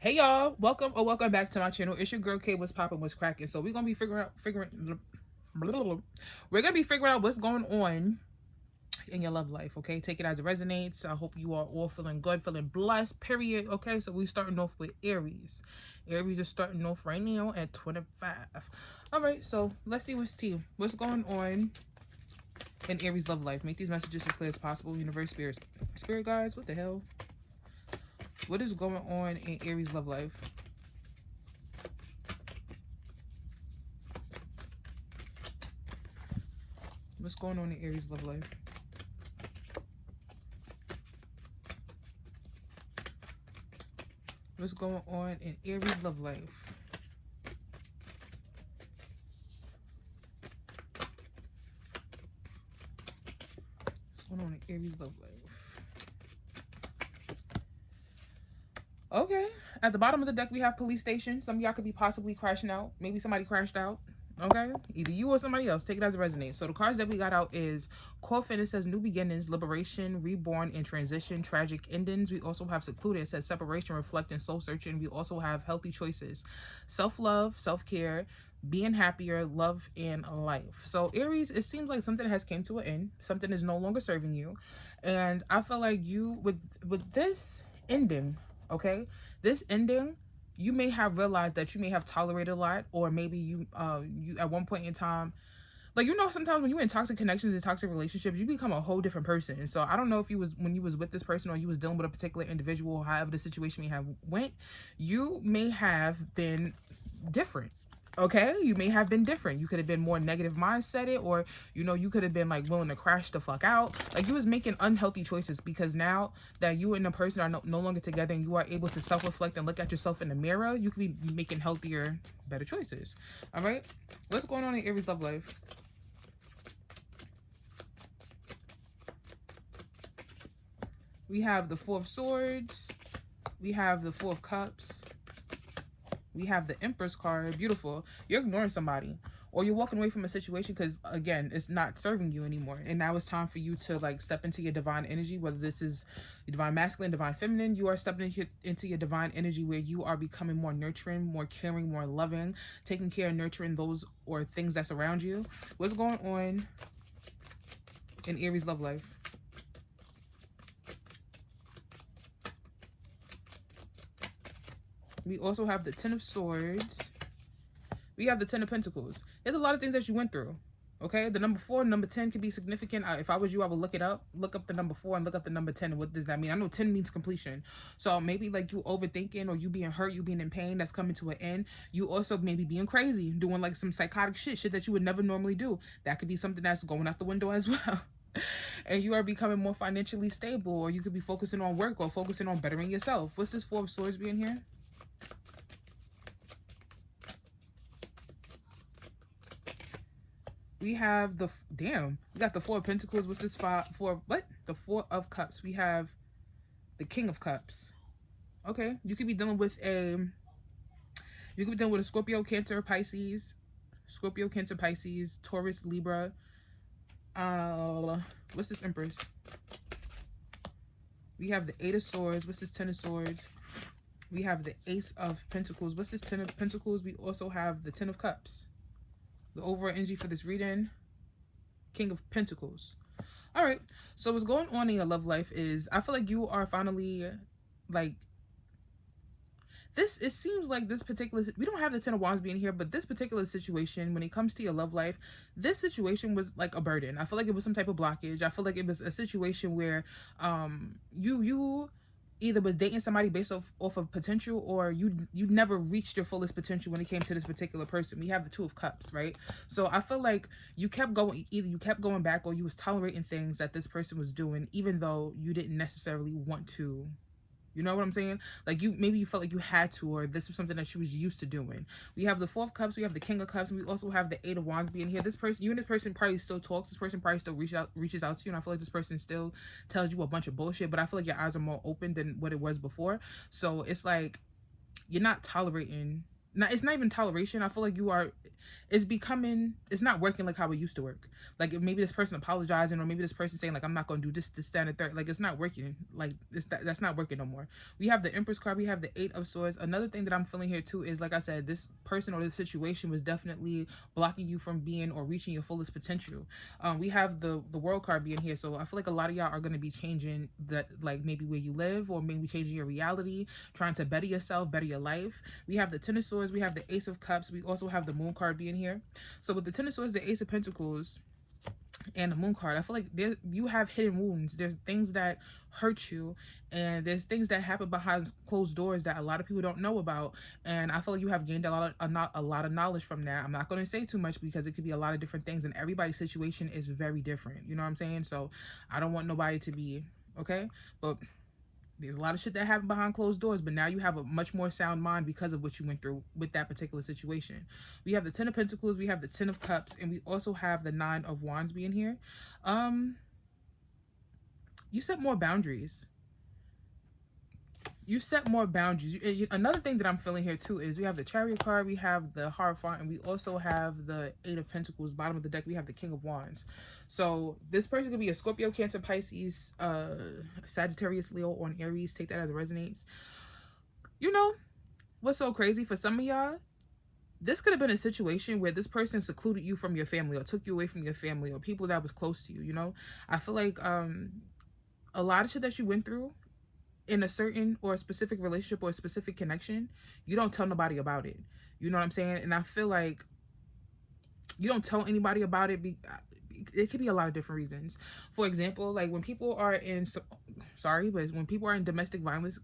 Hey y'all, welcome or welcome back to my channel. It's your girl K. What's poppin', what's cracking. So we're gonna be figuring out what's going on in your love life. Okay, take it as it resonates. I hope you are all feeling good, feeling blessed. Period. Okay, so we starting off with Aries. Aries is starting off right now at 25. All right, so let's see what's tea. What's going on in Aries love life? Make these messages as clear as possible. Universe, spirit guides. What the hell? What is going on in Aries love life? What's going on in Aries love life? What's going on in Aries love life? What's going on in Aries love life? Okay. At the bottom of the deck, we have police station. Some of y'all could be possibly crashing out. Maybe somebody crashed out. Okay, either you or somebody else. Take it as it resonates. So the cards that we got out is Coffin. It says new beginnings, liberation, reborn, and transition, tragic endings. We also have secluded. It says separation, reflecting, soul searching. We also have healthy choices, self-love, self-care, being happier, love, and life. So Aries, it seems like something has came to an end. Something is no longer serving you, and I feel like you with this ending. Okay, this ending, you may have realized that you may have tolerated a lot, or maybe you at one point in time, like, you know, sometimes when you're in toxic connections and toxic relationships, you become a whole different person. So I don't know if you was, when you was with this person, or you was dealing with a particular individual, however the situation may have went, you may have been different. Okay, you may have been different. You could have been more negative mindseted, or, you know, you could have been like willing to crash the fuck out. Like, you was making unhealthy choices, because now that you and the person are no longer together, and you are able to self-reflect and look at yourself in the mirror, you could be making healthier, better choices. All right, what's going on in Aries love life? We have the Four of Swords. We have the Four of Cups. We have the Empress card. Beautiful. You're ignoring somebody, or you're walking away from a situation because, again, it's not serving you anymore. And now it's time for you to, like, step into your divine energy, whether this is divine masculine, divine feminine. You are stepping into your divine energy, where you are becoming more nurturing, more caring, more loving, taking care and nurturing those or things that's around you. What's going on in Aries love life? We also have the Ten of Swords. We have the Ten of Pentacles. There's a lot of things that you went through. Okay, the number 4, number 10 could be significant. If I was you, I would look it up. Look up the number 4 and look up the number 10. And what does that mean? I know 10 means completion. So maybe like you overthinking, or you being hurt, you being in pain, that's coming to an end. You also maybe being crazy, doing like some psychotic shit that you would never normally do. That could be something that's going out the window as well. And you are becoming more financially stable, or you could be focusing on work, or focusing on bettering yourself. What's this Four of Swords being here? We have the, damn, we got the Four of Pentacles. What's this what? The Four of Cups. We have the King of Cups. Okay, you could be dealing with a, Scorpio, Cancer, Pisces. Scorpio, Cancer, Pisces, Taurus, Libra. What's this Empress? We have the Eight of Swords. What's this Ten of Swords? We have the Ace of Pentacles. What's this Ten of Pentacles? We also have the Ten of Cups. The overall energy for this reading, King of Pentacles. All right, so what's going on in your love life is, I feel like you are finally, like, this, it seems like this particular, we don't have the Ten of Wands being here, but this particular situation, when it comes to your love life, this situation was like a burden. I feel like it was some type of blockage. I feel like it was a situation where you either was dating somebody based off of potential, or you never reached your fullest potential when it came to this particular person. We have the Two of Cups, right? So I feel like you kept going, either you kept going back, or you was tolerating things that this person was doing, even though you didn't necessarily want to. You know what I'm saying? Like, maybe you felt like you had to, or this was something that you was used to doing. We have the Four of Cups, we have the King of Cups, and we also have the Eight of Wands being here. This person, you and this person probably still talks. This person probably still reaches out to you, and I feel like this person still tells you a bunch of bullshit, but I feel like your eyes are more open than what it was before. So it's like, you're not tolerating it's not even toleration. I feel like it's not working like how it used to work. Like maybe this person apologizing, or maybe this person saying like, I'm not gonna do this that, and the third. Like it's not working. Like that's not working no more. We have the Empress card, we have the Eight of Swords. Another thing that I'm feeling here too is, like I said, this person or this situation was definitely blocking you from being or reaching your fullest potential. We have the World card being here, so I feel like a lot of y'all are going to be changing that, like maybe where you live, or maybe changing your reality, trying to better yourself, better your life. We have the Ten of Swords, we have the Ace of Cups, we also have the Moon card being here. So with the Ten of Swords, the Ace of Pentacles, and the Moon card, I feel like you have hidden wounds. There's things that hurt you, and there's things that happen behind closed doors that a lot of people don't know about. And I feel like you have gained a lot of knowledge from that. I'm not going to say too much because it could be a lot of different things, and everybody's situation is very different. You know what I'm saying? So I don't want nobody to be okay, but there's a lot of shit that happened behind closed doors, but now you have a much more sound mind because of what you went through with that particular situation. We have the Ten of Pentacles, we have the Ten of Cups, and we also have the Nine of Wands being here. You set more boundaries. You set more boundaries. Another thing that I'm feeling here too is we have the Chariot card, we have the Hierophant, and we also have the Eight of Pentacles. Bottom of the deck, we have the King of Wands. So this person could be a Scorpio, Cancer, Pisces, Sagittarius, Leo, or an Aries. Take that as it resonates. You know what's so crazy? For some of y'all, this could have been a situation where this person secluded you from your family, or took you away from your family, or people that was close to you. You know, I feel like a lot of shit that you went through in a certain or a specific relationship or a specific connection, you don't tell nobody about it. You know what I'm saying? And I feel like you don't tell anybody about it. It could be a lot of different reasons. For example, like when people are in, when people are in domestic violence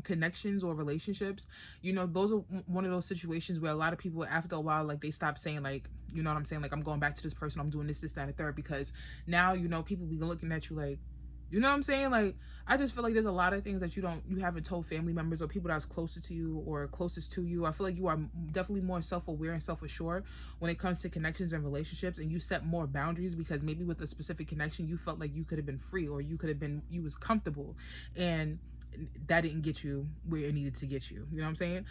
connections or relationships, you know, those are one of those situations where a lot of people after a while, like they stop saying like, you know what I'm saying, like I'm going back to this person, I'm doing this, that, and the third, because now, you know, people be looking at you like, you know what I'm saying? Like, I just feel like there's a lot of things that you haven't told family members or people that's closer to you or closest to you. I feel like you are definitely more self-aware and self-assured when it comes to connections and relationships, and you set more boundaries because maybe with a specific connection, you felt like you could have been free, or you was comfortable, and that didn't get you where it needed to get you. You know what I'm saying?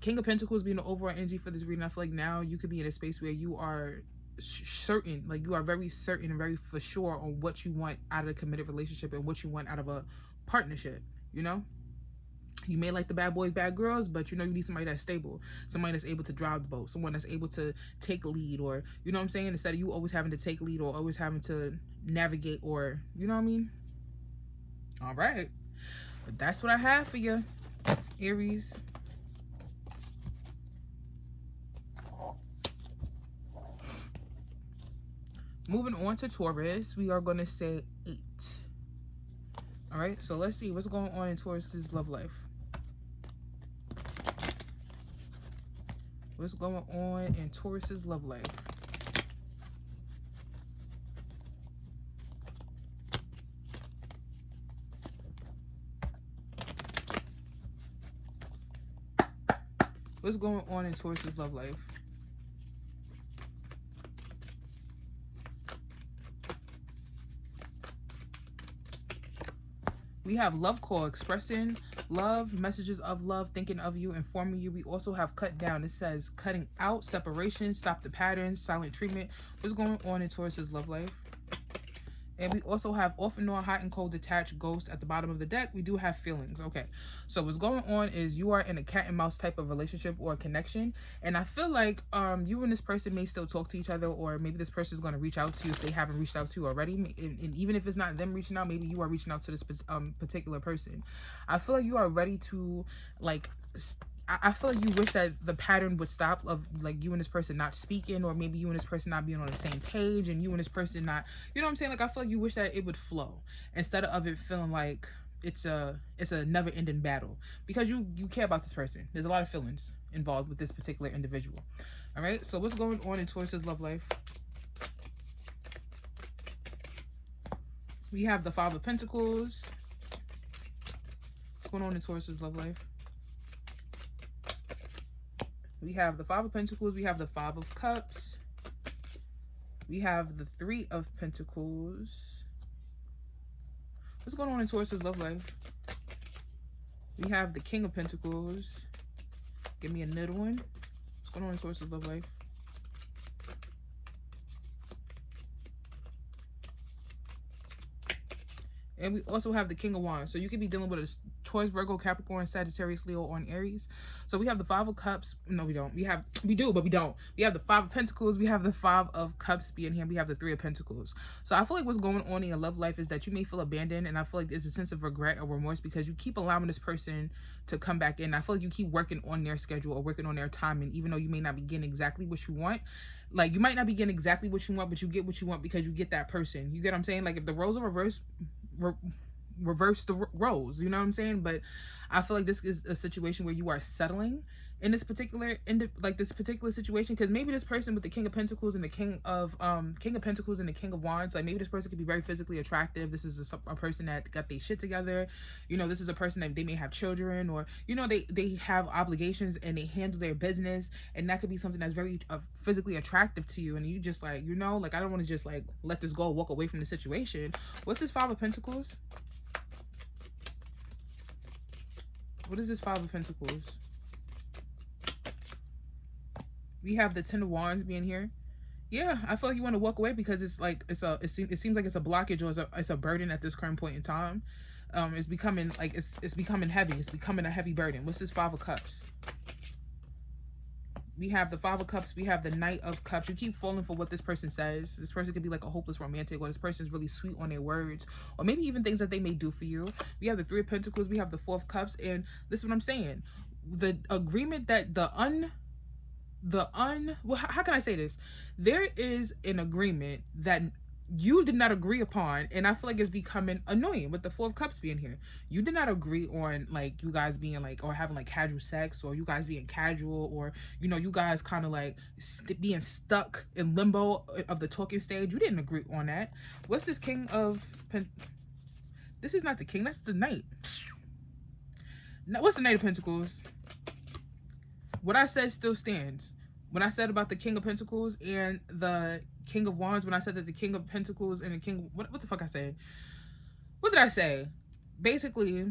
King of Pentacles being the overall energy for this reading, I feel like now you could be in a space where you are certain, like you are very certain and very for sure on what you want out of a committed relationship and what you want out of a partnership. You know, you may like the bad boys, bad girls, but you know, you need somebody that's stable, somebody that's able to drive the boat, someone that's able to take lead, or you know what I'm saying, instead of you always having to take lead or always having to navigate, or you know what I mean. All right, but that's what I have for you, Aries. Moving on to Taurus, we are going to say 8. All right, so let's see what's going on in Taurus's love life. What's going on in Taurus's love life? What's going on in Taurus's love life? We have love call, expressing love, messages of love, thinking of you, informing you. We also have cut down. It says cutting out, separation, stop the patterns, silent treatment. What's going on in Taurus's love life? And we also have off and on, hot and cold, detached, ghost at the bottom of the deck. We do have feelings. Okay, so what's going on is you are in a cat and mouse type of relationship or connection, and I feel like you and this person may still talk to each other, or maybe this person is going to reach out to you if they haven't reached out to you already. And even if it's not them reaching out, maybe you are reaching out to this particular person. I feel like you are ready to, like, I feel like you wish that the pattern would stop of like you and this person not speaking, or maybe you and this person not being on the same page, and you and this person not, you know what I'm saying? Like, I feel like you wish that it would flow instead of it feeling like it's a never ending battle, because you care about this person. There's a lot of feelings involved with this particular individual. All right, so what's going on in Taurus's love life? We have the Five of Pentacles. What's going on in Taurus's love life? We have the Five of Pentacles. We have the Five of Cups. We have the Three of Pentacles. What's going on in Taurus's love life? We have the King of Pentacles. Give me another one. What's going on in Taurus' love life? And we also have the King of Wands. So you could be dealing with a Taurus, Virgo, Capricorn, Sagittarius, Leo, or an Aries. So we have the Five of Cups. No, we don't. We do, but we don't. We have the Five of Pentacles. We have the Five of Cups being here. We have the Three of Pentacles. So I feel like what's going on in your love life is that you may feel abandoned. And I feel like there's a sense of regret or remorse because you keep allowing this person to come back in. I feel like you keep working on their schedule or working on their timing, even though you may not be getting exactly what you want. Like, you might not be getting exactly what you want, but you get what you want because you get that person. You get what I'm saying? Like, if the roles are reversed, reverse the roles, you know what I'm saying? But I feel like this is a situation where you are settling in this particular situation, because maybe this person with the King of Pentacles and the King of Pentacles and the King of Wands, like maybe this person could be very physically attractive. This is a person that got their shit together, you know. This is a person that they may have children, or you know, they have obligations and they handle their business, and that could be something that's very physically attractive to you, and you just like, you know, like, I don't want to just like let this go, walk away from the situation. What's this Five of Pentacles? What is this Five of Pentacles? We have the Ten of Wands being here. Yeah, I feel like you want to walk away because it's like it seems like it's a blockage, or it's a burden at this current point in time. It's becoming like it's becoming heavy. It's becoming a heavy burden. What's this Five of Cups? We have the Five of Cups. We have the Knight of Cups. You keep falling for what this person says. This person could be like a hopeless romantic, or this person is really sweet on their words, or maybe even things that they may do for you. We have the Three of Pentacles. We have the Four of Cups, and this is what I'm saying. The agreement that well, how can I say this? There is an agreement that you did not agree upon, and I feel like it's becoming annoying with the Four of Cups being here. You did not agree on like you guys being like, or having like casual sex, or you guys being casual, or you know, you guys kind of like being stuck in limbo of the talking stage. You didn't agree on that. What's this King of This is not the King, that's the Knight. Now, what's the Knight of Pentacles? What I said still stands. When I said about the King of Pentacles and the King of Wands, when I said that the King of Pentacles and the King, what the fuck I said? What did I say? Basically,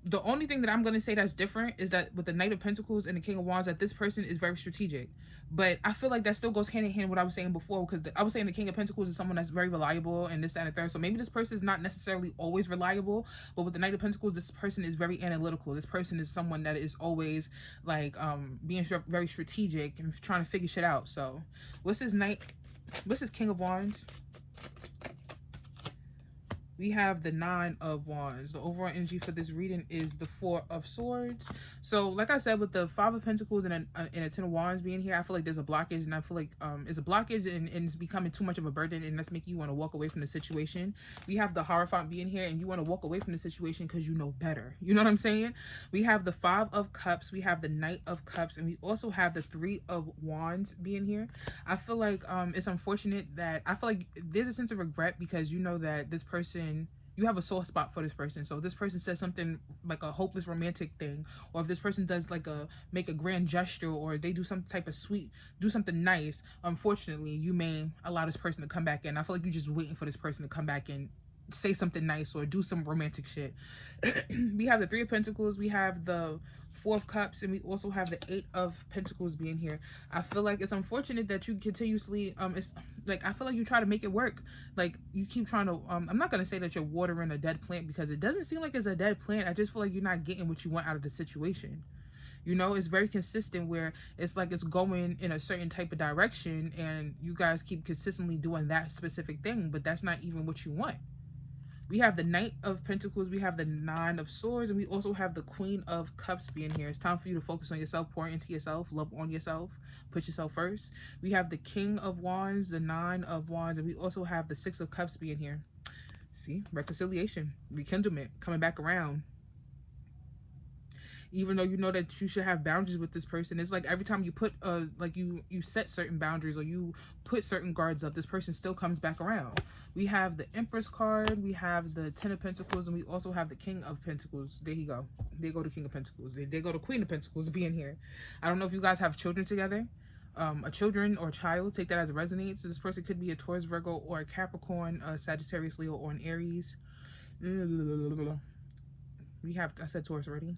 the only thing that I'm going to say that's different is that with the Knight of Pentacles and the King of Wands, that this person is very strategic. But I feel like that still goes hand in hand with what I was saying before, because I was saying the King of Pentacles is someone that's very reliable and this, that, and the third. So maybe this person is not necessarily always reliable, but with the Knight of Pentacles, this person is very analytical. This person is someone that is always like being very strategic and trying to figure shit out. So what's this King of Wands? We have the Nine of Wands. The overall energy for this reading is the Four of Swords. So, like I said, with the Five of Pentacles and a Ten of Wands being here, I feel like there's a blockage, and I feel like it's a blockage, and it's becoming too much of a burden, and that's making you want to walk away from the situation. We have the Hierophant being here, and you want to walk away from the situation because you know better. You know what I'm saying? We have the Five of Cups. We have the Knight of Cups, and we also have the Three of Wands being here. I feel like it's unfortunate that I feel like there's a sense of regret because you know that this person, you have a soft spot for this person. So if this person says something like a hopeless romantic thing, or if this person does like make a grand gesture, or they do some type of do something nice, unfortunately you may allow this person to come back in. I feel like you're just waiting for this person to come back and say something nice or do some romantic shit. We have the Three of Pentacles, we have the Four of Cups, and we also have the Eight of Pentacles being here. I feel like it's unfortunate that you continuously it's like, I feel like you try to make it work. Like, you keep trying to I'm not gonna say that you're watering a dead plant, because it doesn't seem like it's a dead plant. I just feel like you're not getting what you want out of the situation. You know, it's very consistent where it's like it's going in a certain type of direction, and you guys keep consistently doing that specific thing, but that's not even what you want. We have the Knight of Pentacles, we have the Nine of Swords, and we also have the Queen of Cups being here. It's time for you to focus on yourself, pour into yourself, love on yourself, put yourself first. We have the King of Wands, the Nine of Wands, and we also have the Six of Cups being here. See, reconciliation, rekindlement, coming back around. Even though you know that you should have boundaries with this person, it's like every time you put like you set certain boundaries, or you put certain guards up, this person still comes back around. We have the Empress card, we have the Ten of Pentacles, and we also have the King of Pentacles. There you go. There go the King of Pentacles. There go the Queen of Pentacles being here. I don't know if you guys have children together, a children or a child. Take that as it resonates. So this person could be a Taurus, Virgo, or a Capricorn, a Sagittarius, Leo, or an Aries. We we have, I said Taurus already.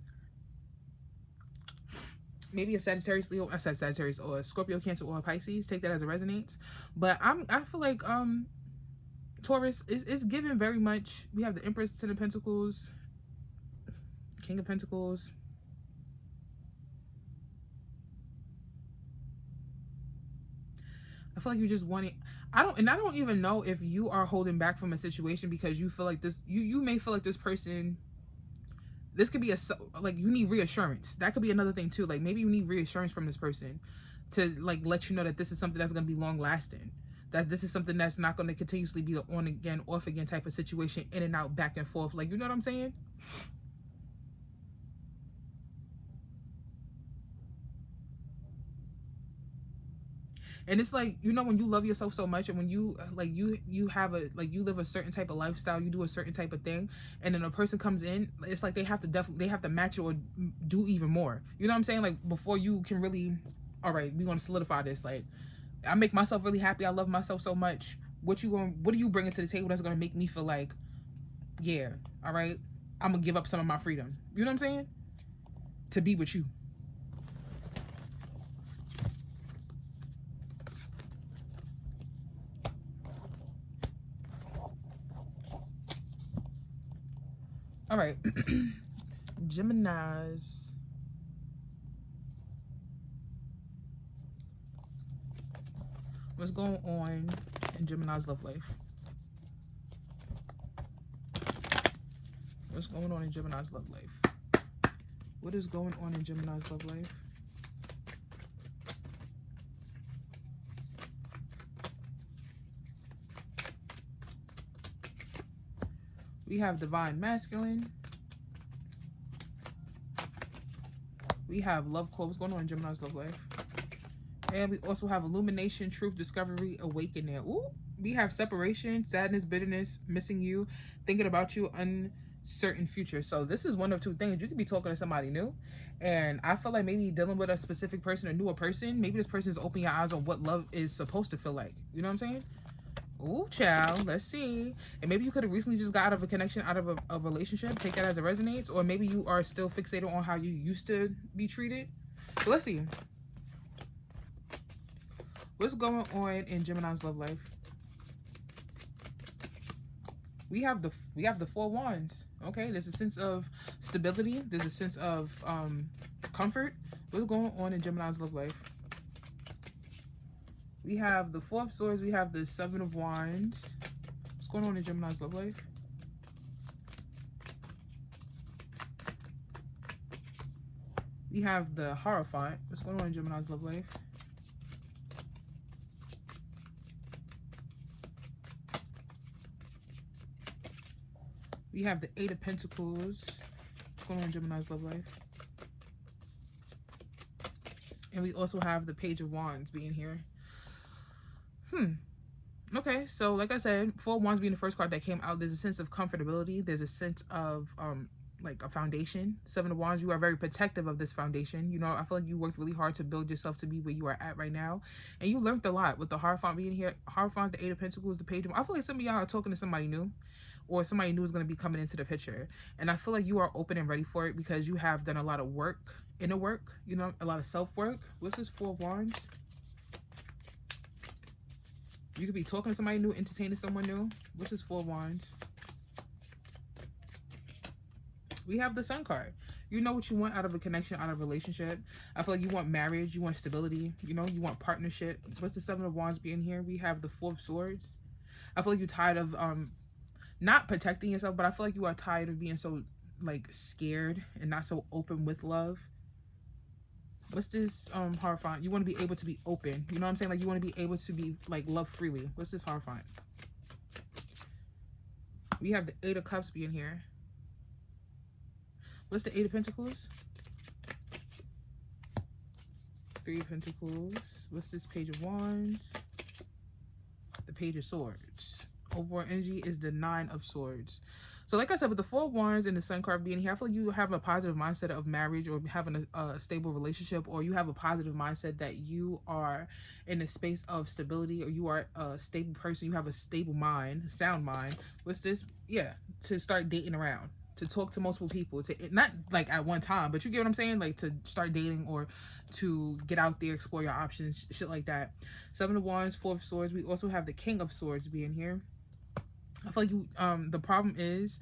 Maybe a Sagittarius, Leo, I said Sagittarius, or a Scorpio, Cancer, or a Pisces. Take that as it resonates. But I feel like Taurus is given very much. We have the Empress, Ten of Pentacles, King of Pentacles. I feel like you just want it. I don't even know if you are holding back from a situation because you feel like this, you may feel like this person, this could be like you need reassurance. That could be another thing too. Like maybe you need reassurance from this person to like let you know that this is something that's going to be long lasting. That this is something that's not going to continuously be the on again, off again type of situation, in and out, back and forth. Like, you know what I'm saying? And it's like, you know, when you love yourself so much and when you like you have a, like, you live a certain type of lifestyle, you do a certain type of thing, and then a person comes in, it's like they have to match it or do even more. You know what I'm saying? Like, before you can really, all right, we want to solidify this. Like, I make myself really happy. I love myself so much. What are you bringing to the table that's going to make me feel like, yeah, all right, I'm going to give up some of my freedom. You know what I'm saying? To be with you. All right. Geminis. What's going on in Gemini's love life? What's going on in Gemini's love life? What is going on in Gemini's love life? We have Divine Masculine. We have Love Core. What's going on in Gemini's love life? And we also have Illumination, Truth, Discovery, Awakening. Ooh, we have Separation, Sadness, Bitterness, Missing You, Thinking About You, Uncertain Future. So this is one of two things. You could be talking to somebody new, and I feel like maybe dealing with a specific person, a newer person. Maybe this person is opening your eyes on what love is supposed to feel like. You know what I'm saying? Ooh, child. Let's see. And maybe you could have recently just got out of a connection, out of a relationship. Take that as it resonates. Or maybe you are still fixated on how you used to be treated. So let's see. What's going on in Gemini's love life? We have the Four Wands. Okay, there's a sense of stability. There's a sense of comfort. What's going on in Gemini's love life? We have the Four of Swords. We have the Seven of Wands. What's going on in Gemini's love life? We have the Hierophant. What's going on in Gemini's love life? We have the Eight of Pentacles. What's going on in Gemini's love life? And we also have the Page of Wands being here. Okay, so like I said, Four of Wands being the first card that came out, there's a sense of comfortability. There's a sense of like a foundation. Seven of Wands, you are very protective of this foundation. You know, I feel like you worked really hard to build yourself to be where you are at right now, and you learned a lot with the Hierophant being here. Hierophant, the Eight of Pentacles, the Page of Wands. I feel like some of y'all are talking to somebody new, or somebody new is going to be coming into the picture, and I feel like you are open and ready for it because you have done a lot of work, inner work, you know, a lot of self-work. What's this Four of Wands? You could be talking to somebody new, entertaining someone new. What's this Four of Wands? We have the Sun card. You know what you want out of a connection, out of a relationship. I feel like you want marriage, you want stability, you know, you want partnership. What's the Seven of Wands being here? We have the Four of Swords. I feel like you're tired of not protecting yourself, but I feel like you are tired of being so like scared and not so open with love. What's this Hierophant? You want to be able to be open. You know what I'm saying? Like, you want to be able to be like love freely. What's this Hierophant? We have the Eight of Cups being here. What's the Eight of Pentacles? Three of Pentacles. What's this Page of Wands? The Page of Swords. Overall energy is the Nine of Swords. So like I said, with the Four of Wands and the Sun card being here, I feel like you have a positive mindset of marriage or having a stable relationship, or you have a positive mindset that you are in a space of stability, or you are a stable person. You have a stable mind, sound mind. What's this? Yeah, to start dating around. to talk to multiple people, to not like at one time, but you get what I'm saying, like to start dating or to get out there, explore your options, shit like that. Seven of Wands, Four of Swords. We also have the King of Swords being here. I feel like you the problem is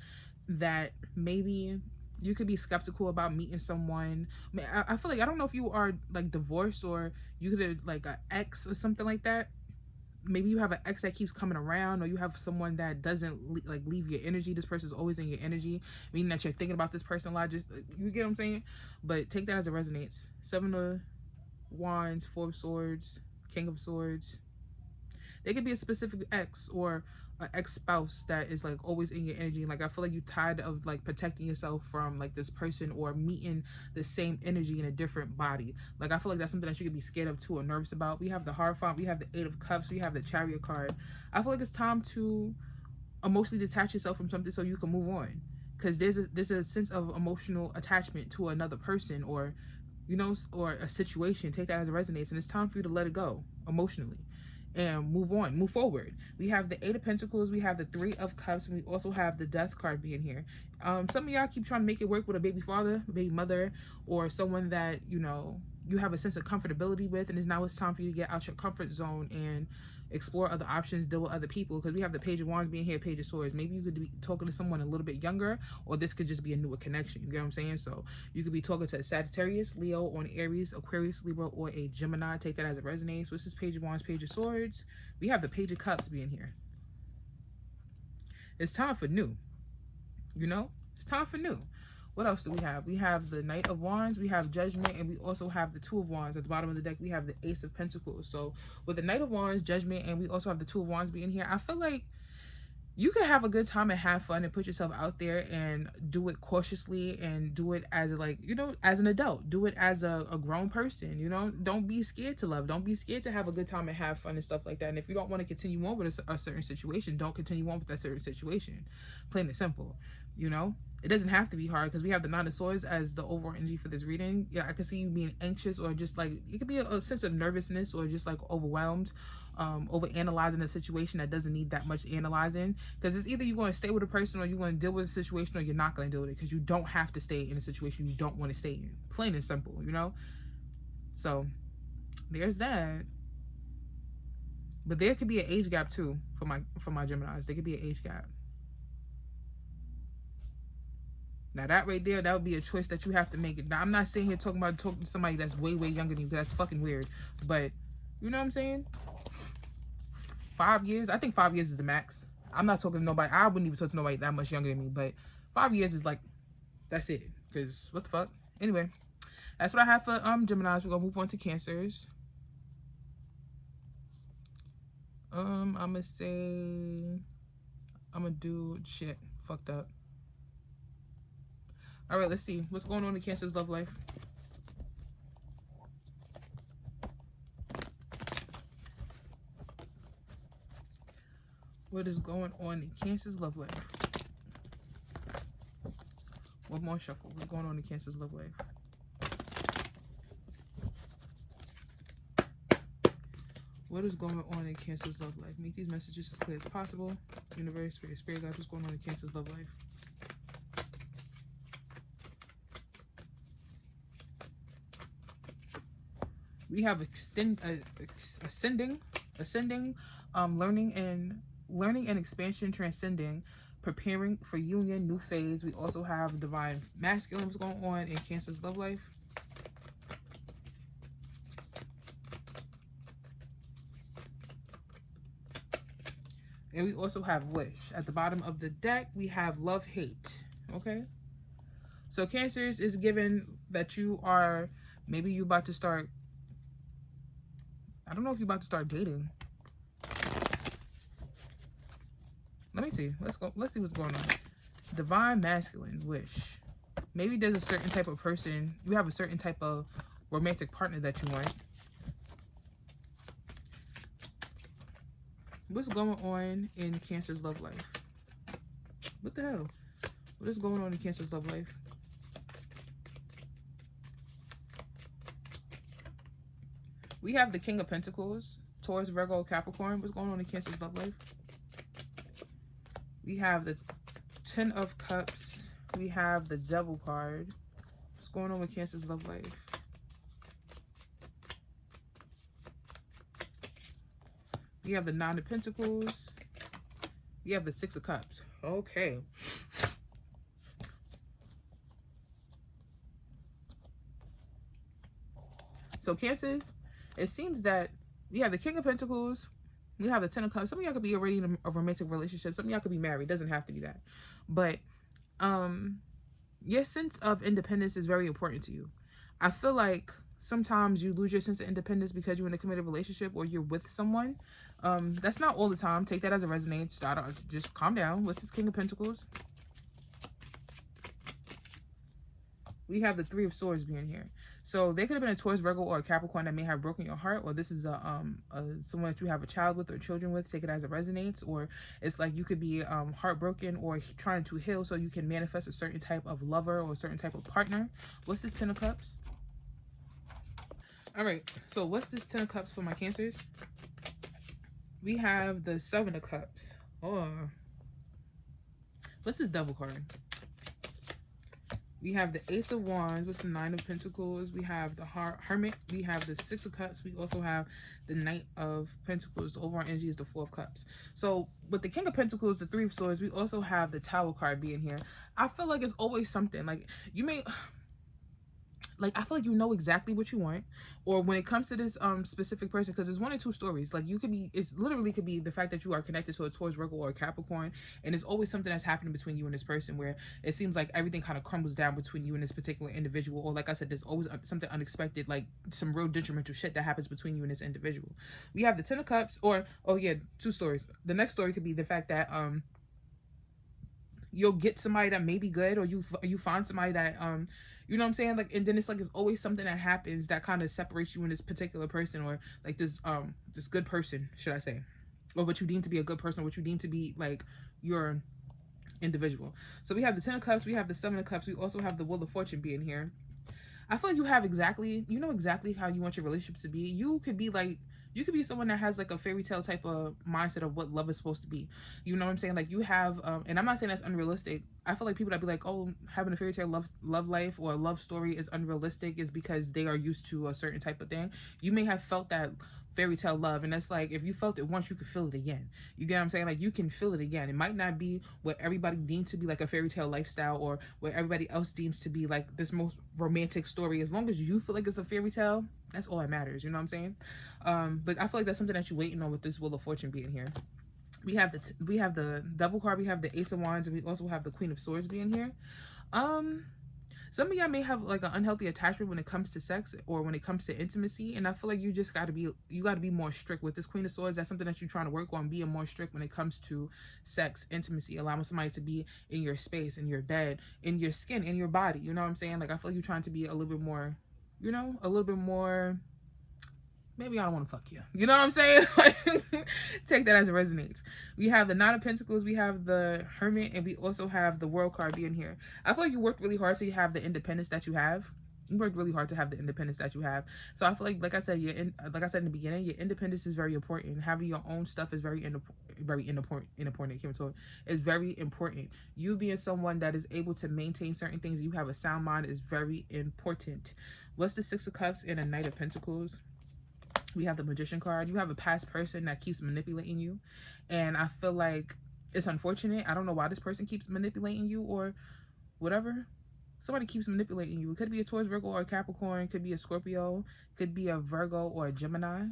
that maybe you could be skeptical about meeting someone. I feel like, I don't know if you are like divorced or you could have like an ex or something like that. Maybe you have an ex that keeps coming around, or you have someone that doesn't like leave your energy. This person's always in your energy, meaning that you're thinking about this person a lot. Just, you get what I'm saying? But take that as it resonates. Seven of Wands, Four of Swords, King of Swords. They could be a specific ex or an ex-spouse that is like always in your energy. Like I feel like you're tired of like protecting yourself from like this person or meeting the same energy in a different body. Like I feel like that's something that you could be scared of too or nervous about. We have the Hierophant, we have the Eight of Cups, we have the Chariot card. I feel like it's time to emotionally detach yourself from something so you can move on, because there's a sense of emotional attachment to another person or, you know, or a situation. Take that as it resonates, and it's time for you to let it go emotionally and move on, move forward. We have the Eight of Pentacles, we have the Three of Cups, and we also have the Death card being here. Some of y'all keep trying to make it work with a baby father, baby mother, or someone that, you know, you have a sense of comfortability with, and now it's time for you to get out your comfort zone and explore other options, deal with other people, because we have the Page of Wands being here, Page of Swords. Maybe you could be talking to someone a little bit younger, or this could just be a newer connection. You get what I'm saying? So you could be talking to a Sagittarius, Leo, or an Aries, Aquarius, Libra, or a Gemini. Take that as it resonates. So this is Page of Wands, Page of Swords. We have the Page of Cups being here. It's time for new. You know? It's time for new. What else do we have? We have the Knight of Wands, we have Judgment, and we also have the Two of Wands. At the bottom of the deck, we have the Ace of Pentacles. So with the Knight of Wands, Judgment, and we also have the Two of Wands being here, I feel like you can have a good time and have fun and put yourself out there and do it cautiously and do it as like, you know, as an adult. Do it as a grown person, you know. Don't be scared to love. Don't be scared to have a good time and have fun and stuff like that. And if you don't want to continue on with a certain situation, don't continue on with that certain situation. Plain and simple, you know. It doesn't have to be hard, because we have the Nine of Swords as the overall energy for this reading. Yeah, I can see you being anxious, or just like, it could be a sense of nervousness, or just like overwhelmed, over analyzing a situation that doesn't need that much analyzing. Because it's either you're going to stay with a person, or you're going to deal with a situation, or you're not going to deal with it, because you don't have to stay in a situation you don't want to stay in. Plain and simple, you know. So there's that. But there could be an age gap too for my Geminis. There could be an age gap. Now that right there, that would be a choice that you have to make. Now I'm not sitting here talking to somebody that's way younger than you, because that's fucking weird. But you know what I'm saying? 5 years. I think 5 years is the max. I'm not talking to nobody. I wouldn't even talk to nobody that much younger than me. But 5 years is like, that's it. Because what the fuck? Anyway, that's what I have for Geminis. We're gonna move on to Cancers. I'm gonna say, I'm gonna do shit. Fucked up. All right, let's see what's going on in Cancer's love life. What is going on in Cancer's love life? One more shuffle. What's going on in Cancer's love life? What is going on in Cancer's love life? Make these messages as clear as possible. Universe, Spirit guides, what's going on in Cancer's love life? We have ascending, learning and expansion, transcending, preparing for union, new phase. We also have divine masculine. What's going on in Cancer's love life? And we also have wish. At the bottom of the deck, we have love, hate. Okay? So Cancers is given that you are, maybe you about to start, I don't know if you're about to start dating. Let me see. Let's see what's going on. Divine masculine, wish. Maybe there's a certain type of person, you have a certain type of romantic partner that you want. What's going on in Cancer's love life? What the hell? What is going on in Cancer's love life? We have the King of Pentacles, Taurus, Virgo, Capricorn. What's going on in Cancer's love life? We have the Ten of Cups, we have the Devil card. What's going on with Cancer's love life? We have the Nine of Pentacles. We have the Six of Cups. Okay. So Cancers, it seems that we have the King of Pentacles. We have the Ten of Cups. Some of y'all could be already in a romantic relationship. Some of y'all could be married. It doesn't have to be that. But your sense of independence is very important to you. I feel like sometimes you lose your sense of independence because you're in a committed relationship or you're with someone. That's not all the time. Take that as a resonate. Just calm down. What's this King of Pentacles? We have the Three of Swords being here. So there could have been a Taurus, Virgo, or a Capricorn that may have broken your heart, or this is someone that you have a child with or children with. Take it as it resonates, or it's like you could be heartbroken or trying to heal so you can manifest a certain type of lover or a certain type of partner. What's this Ten of Cups? All right, so what's this Ten of Cups for my Cancers? We have the Seven of Cups. Oh, what's this Devil card? We have the Ace of Wands. What's the Nine of Pentacles? We have the Hermit. We have the Six of Cups. We also have the Knight of Pentacles. The overall energy is the Four of Cups. So with the King of Pentacles, the Three of Swords, we also have the Tower card being here. I feel like it's always something. Like you may... Like, I feel like you know exactly what you want. Or when it comes to this specific person, because there's one or two stories. Like, you could be, it's literally could be the fact that you are connected to a Taurus, Virgo, or a Capricorn. And it's always something that's happening between you and this person where it seems like everything kind of crumbles down between you and this particular individual. Or like I said, there's always something unexpected, like some real detrimental shit that happens between you and this individual. We have the Ten of Cups, or, oh yeah, two stories. The next story could be the fact that, you'll get somebody that may be good, or you find somebody that you know what I'm saying, like, and then it's like it's always something that happens that kind of separates you and this particular person, or like this good person, should I say, or what you deem to be a good person, what you deem to be like your individual. So we have the Ten of Cups, we have the Seven of Cups, we also have the Wheel of Fortune being here. I feel like you know exactly how you want your relationship to be. You could be someone that has like a fairy tale type of mindset of what love is supposed to be. You know what I'm saying? Like you have, and I'm not saying that's unrealistic. I feel like people that be like, oh, having a fairy tale love life or a love story is unrealistic is because they are used to a certain type of thing. You may have felt that fairy tale love, and that's like, if you felt it once, you could feel it again. You get what I'm saying? Like you can feel it again. It might not be what everybody deems to be like a fairy tale lifestyle, or what everybody else deems to be like this most romantic story. As long as you feel like it's a fairy tale, that's all that matters. You know what I'm saying? But I feel like that's something that you're waiting on with this Wheel of Fortune being here. We have the Devil card, we have the Ace of Wands, and we also have the Queen of Swords being here. Some of y'all may have like an unhealthy attachment when it comes to sex or when it comes to intimacy, and I feel like you just gotta be more strict with this Queen of Swords. That's something that you're trying to work on, being more strict when it comes to sex, intimacy, allowing somebody to be in your space, in your bed, in your skin, in your body. You know what I'm saying? Like I feel like you're trying to be a little bit more, you know, a little bit more. Maybe I don't want to fuck you. You know what I'm saying? Take that as it resonates. We have the Nine of Pentacles, we have the Hermit, and we also have the World card being here. I feel like you worked really hard so you have the independence that you have. You worked really hard to have the independence that you have. So I feel like I said, like I said in the beginning, your independence is very important. Having your own stuff is very important. It's very important. You being someone that is able to maintain certain things, you have a sound mind, is very important. What's the Six of Cups and a Knight of Pentacles? We have the Magician card. You have a past person that keeps manipulating you, and I feel like it's unfortunate. I don't know why this person keeps manipulating you or whatever. Somebody keeps manipulating you. It could be a Taurus, Virgo, or a Capricorn. Could be a Scorpio. Could be a Virgo or a Gemini.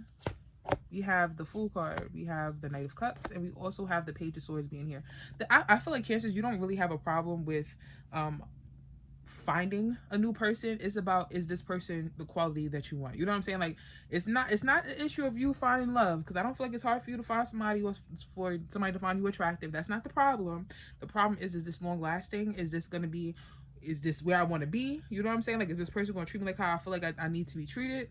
We have the Fool card. We have the Knight of Cups, and we also have the Page of Swords being here. I feel like Cancers, you don't really have a problem with finding a new person. It's about, is this person the quality that you want? You know what I'm saying? Like it's not an issue of you finding love, because I don't feel like it's hard for you to find somebody, or for somebody to find you attractive. That's not the problem. The problem is this long lasting? Is this going to be, is this where I want to be? You know what I'm saying? Like, is this person going to treat me like how I feel like I need to be treated?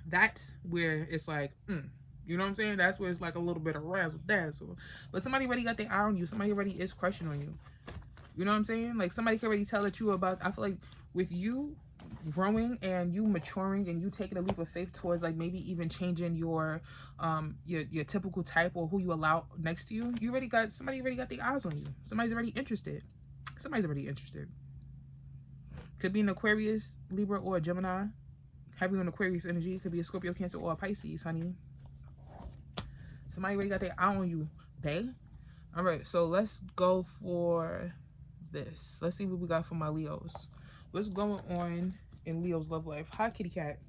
That's where it's like, you know what I'm saying? That's where it's like a little bit of razzle dazzle. But somebody already got their eye on you. Somebody already is crushing on you. You know what I'm saying? Like somebody can already tell that you about, I feel like with you growing and you maturing and you taking a leap of faith towards like maybe even changing your typical type or who you allow next to you, somebody already got the eyes on you. Somebody's already interested. Somebody's already interested. Could be an Aquarius, Libra, or a Gemini. Having an Aquarius energy. Could be a Scorpio, Cancer, or a Pisces, honey. Somebody already got their eye on you, bae. All right, so let's go for this. Let's see what we got for my Leos. What's going on in Leo's love life? Hi, kitty cat.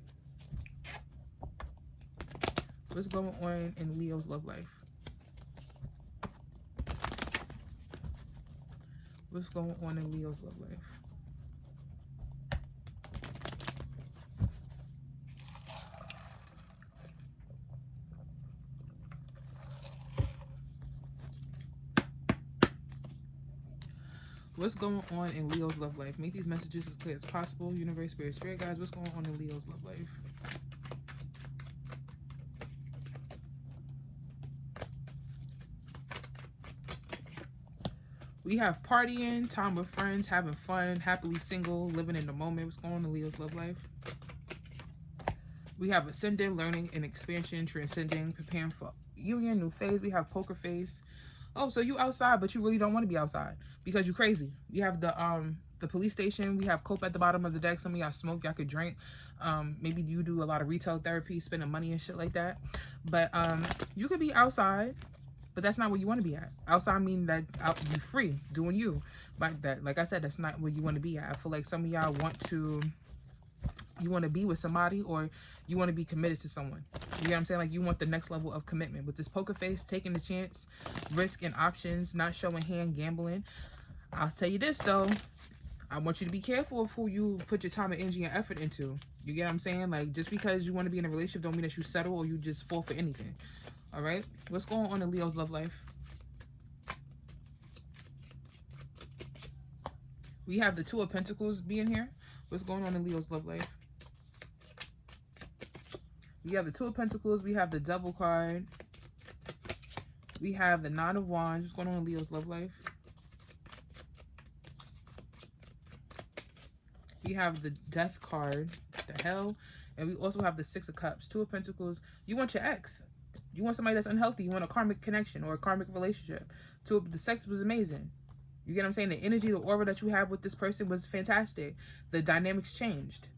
What's going on in Leo's love life? What's going on in Leo's love life? What's going on in Leo's love life? Make these messages as clear as possible. Universe, spirit guys, what's going on in Leo's love life? We have partying, time with friends, having fun, happily single, living in the moment. What's going on in Leo's love life? We have ascending, learning and expansion, transcending, preparing for union, new phase. We have poker face. Oh, so you outside, but you really don't want to be outside because you're crazy. You have the police station. We have cope at the bottom of the deck. Some of y'all smoke, y'all could drink. Maybe you do a lot of retail therapy, spending money and shit like that. But you could be outside, but that's not where you want to be at. Outside mean that you free, doing you. But that, like I said, that's not where you want to be at. I feel like some of y'all you want to be with somebody, or you want to be committed to someone. You know what I'm saying? Like, you want the next level of commitment. With this poker face, taking the chance, risk and options, not showing hand, gambling. I'll tell you this, though. I want you to be careful of who you put your time and energy and effort into. You get what I'm saying? Like, just because you want to be in a relationship don't mean that you settle or you just fall for anything. All right? What's going on in Leo's love life? We have the Two of Pentacles being here. What's going on in Leo's love life? We have the Two of Pentacles. We have the Devil card. We have the Nine of Wands. What's going on in Leo's love life? We have the Death card, the Hell. And we also have the Six of Cups. Two of Pentacles. You want your ex. You want somebody that's unhealthy. You want a karmic connection or a karmic relationship. The sex was amazing. You get what I'm saying? The energy, the aura that you have with this person was fantastic. The dynamics changed.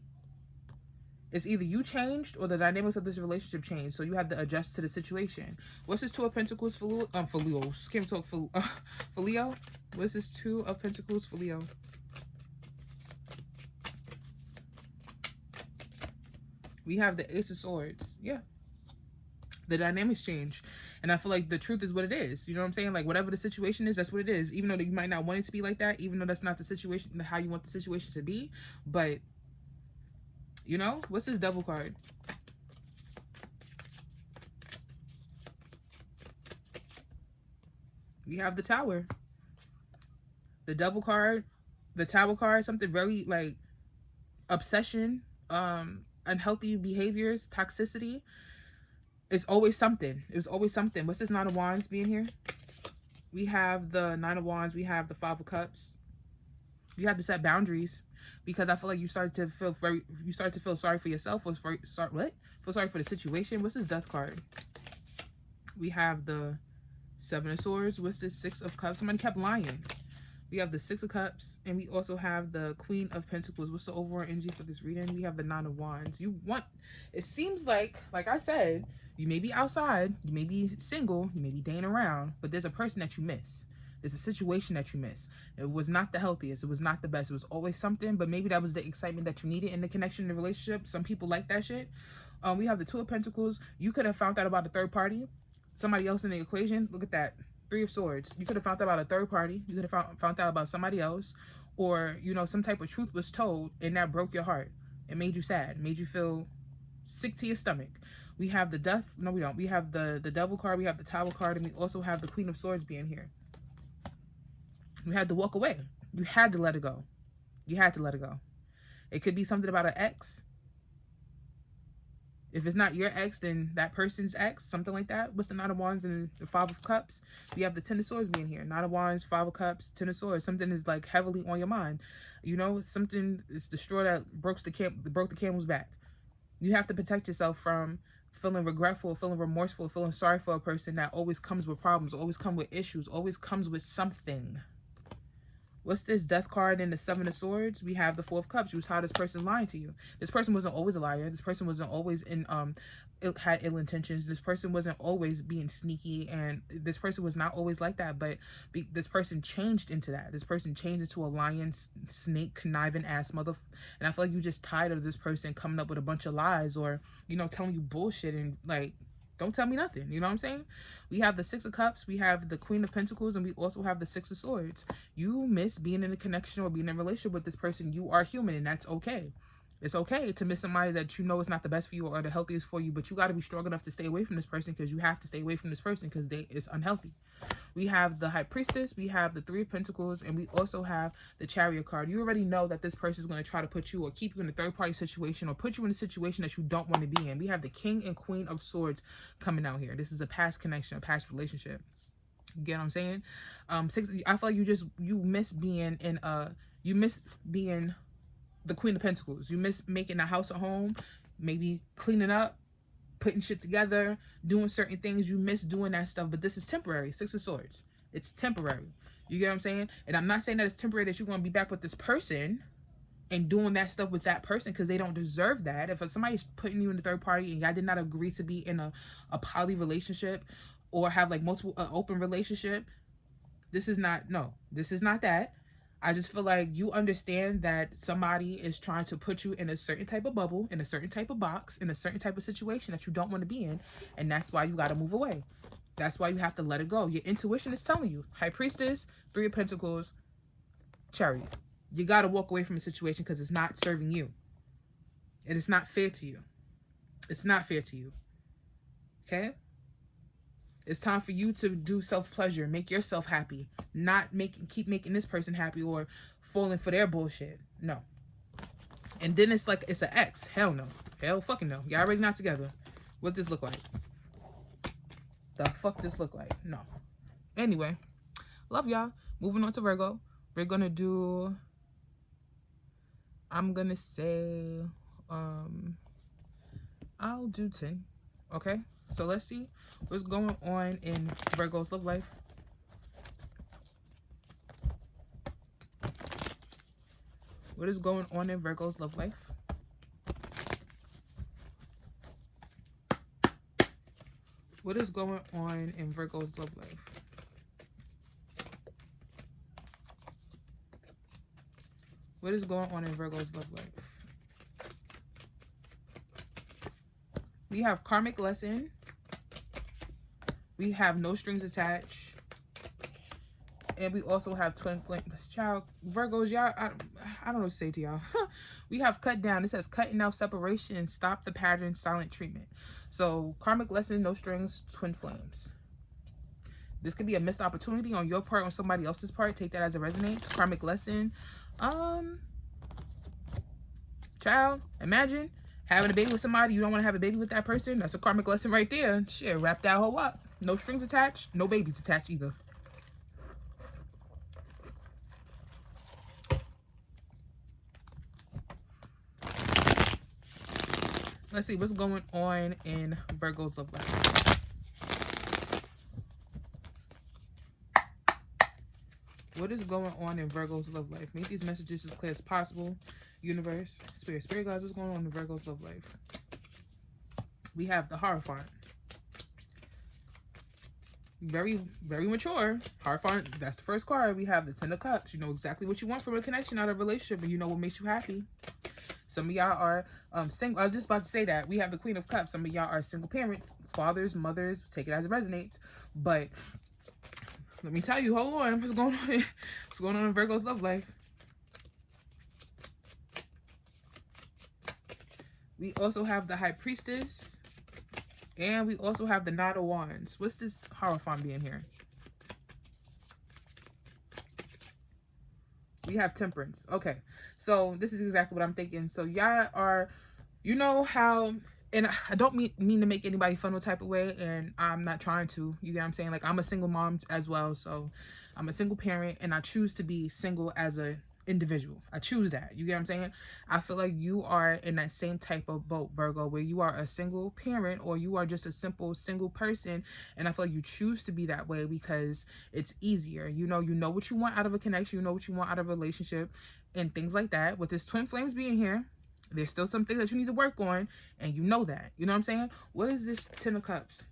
It's either you changed or the dynamics of this relationship changed. So you had to adjust to the situation. What's this Two of Pentacles for Leo? For Leo. Can't talk for Leo. What's this Two of Pentacles for Leo? We have the Ace of Swords. Yeah. The dynamics change. And I feel like the truth is what it is. You know what I'm saying? Like, whatever the situation is, that's what it is. Even though you might not want it to be like that. Even though that's not the situation, how you want the situation to be. But, you know, what's this Devil card? We have the Tower. The Devil card. The Tower card. Something very, like, obsession. Unhealthy behaviors. Toxicity. It's always something. It was always something. What's this Nine of Wands being here? We have the Nine of Wands. We have the Five of Cups. You have to set boundaries because I feel like you start to feel sorry for yourself. Feel sorry for the situation. What's this Death card? We have the Seven of Swords. What's this Six of Cups? Somebody kept lying. We have the Six of Cups, and we also have the Queen of Pentacles. What's the overall energy for this reading? We have the Nine of Wands. It seems like I said, you may be outside, you may be single, you may be dating around, but there's a person that you miss. There's a situation that you miss. It was not the healthiest. It was not the best. It was always something, but maybe that was the excitement that you needed in the connection, in the relationship. Some people like that shit. We have the Two of Pentacles. You could have found out about a third party, somebody else in the equation. Look at that. Three of Swords. You could have found out about a third party. You could have found out about somebody else. Or, you know, some type of truth was told and that broke your heart. It made you sad. It made you feel sick to your stomach. We have the Death. No, we don't. We have the Devil card. We have the Tower card. And we also have the Queen of Swords being here. You had to walk away. You had to let it go. You had to let it go. It could be something about an ex. If it's not your ex, then that person's ex, something like that. What's the Nine of Wands and the Five of Cups? We have the Ten of Swords being here. Nine of Wands, Five of Cups, Ten of Swords. Something is like heavily on your mind. You know, something is the straw that broke the camel's back. You have to protect yourself from feeling regretful, feeling remorseful, feeling sorry for a person that always comes with problems, always comes with issues, always comes with something. What's this death card in the Seven of Swords? We have the Four of Cups. You saw this person lying to you. This person wasn't always a liar. This person wasn't always had ill intentions. This person wasn't always being sneaky, and this person was not always like that, but this person changed into that. This person changed into a lion, snake, conniving ass mother. And I feel like you just tired of this person coming up with a bunch of lies, or, you know, telling you bullshit, and like, don't tell me nothing. You know what I'm saying? We have the Six of Cups, we have the Queen of Pentacles, and we also have the Six of Swords. You miss being in a connection or being in a relationship with this person. You are human, and that's okay. It's okay to miss somebody that you know is not the best for you or the healthiest for you, but you got to be strong enough to stay away from this person, because you have to stay away from this person because it's unhealthy. We have the High Priestess, we have the Three of Pentacles, and we also have the Chariot card. You already know that this person is going to try to put you or keep you in a third-party situation or put you in a situation that you don't want to be in. We have the King and Queen of Swords coming out here. This is a past connection, a past relationship. You get what I'm saying? I feel like you miss being in you miss being the Queen of Pentacles. You miss making a house a home, maybe cleaning up, putting shit together, doing certain things. You miss doing that stuff, but this is temporary. Six of Swords. It's temporary. You get what I'm saying? And I'm not saying that it's temporary that you're going to be back with this person and doing that stuff with that person, because they don't deserve that. If somebody's putting you in the third party and y'all did not agree to be in a poly relationship or have like multiple open relationship, this is not that. I just feel like you understand that somebody is trying to put you in a certain type of bubble, in a certain type of box, in a certain type of situation that you don't want to be in. And that's why you got to move away. That's why you have to let it go. Your intuition is telling you. High Priestess, Three of Pentacles, Chariot. You got to walk away from a situation because it's not serving you. And it's not fair to you. It's not fair to you. Okay? It's time for you to do self-pleasure. Make yourself happy. Not keep making this person happy or falling for their bullshit. No. And then it's like, it's an ex. Hell no. Hell fucking no. Y'all already not together. What this look like? The fuck this look like? No. Anyway. Love y'all. Moving on to Virgo. We're going to do... I'm going to say... I'll do 10. Okay? So let's see what's going on in Virgo's love life. What is going on in Virgo's love life? What is going on in Virgo's love life? What is going on in Virgo's love life? We have karmic lesson. We have no strings attached. And we also have twin flame. Child, Virgos, y'all, I don't know what to say to y'all. We have cut down. It says cutting out separation, stop the pattern, silent treatment. So karmic lesson, no strings, twin flames. This could be a missed opportunity on your part, on somebody else's part. Take that as it resonates. Karmic lesson. Child, imagine having a baby with somebody. You don't want to have a baby with that person. That's a karmic lesson right there. Shit, wrap that whole up. No strings attached. No babies attached either. Let's see what's going on in Virgo's love life. What is going on in Virgo's love life? Make these messages as clear as possible. Universe, spirit guys, what's going on in Virgo's love life? We have the Hierophant. Very, very mature. Hierophant, that's the first card. We have the Ten of Cups. You know exactly what you want from a connection, out of a relationship, and you know what makes you happy. Some of y'all are single. I was just about to say that. We have the Queen of Cups. Some of y'all are single parents, fathers, mothers. Take it as it resonates. But let me tell you, hold on. What's going on? What's going on in Virgo's love life? We also have the High Priestess. And we also have the Knight of Wands. What's this Hierophant being here? We have Temperance. Okay. So this is exactly what I'm thinking. So y'all are, you know how, and I don't mean to make anybody feel no type of way, and I'm not trying to, you get what I'm saying? Like, I'm a single mom as well. So I'm a single parent, and I choose to be single as a individual. I choose that. You get what I'm saying? I feel like you are in that same type of boat, Virgo, where you are a single parent or you are just a simple single person. And I feel like you choose to be that way because it's easier. You know what you want out of a connection. You know what you want out of a relationship and things like that. With this twin flames being here, there's still some things that you need to work on. And you know that. You know what I'm saying? What is this Ten of Cups?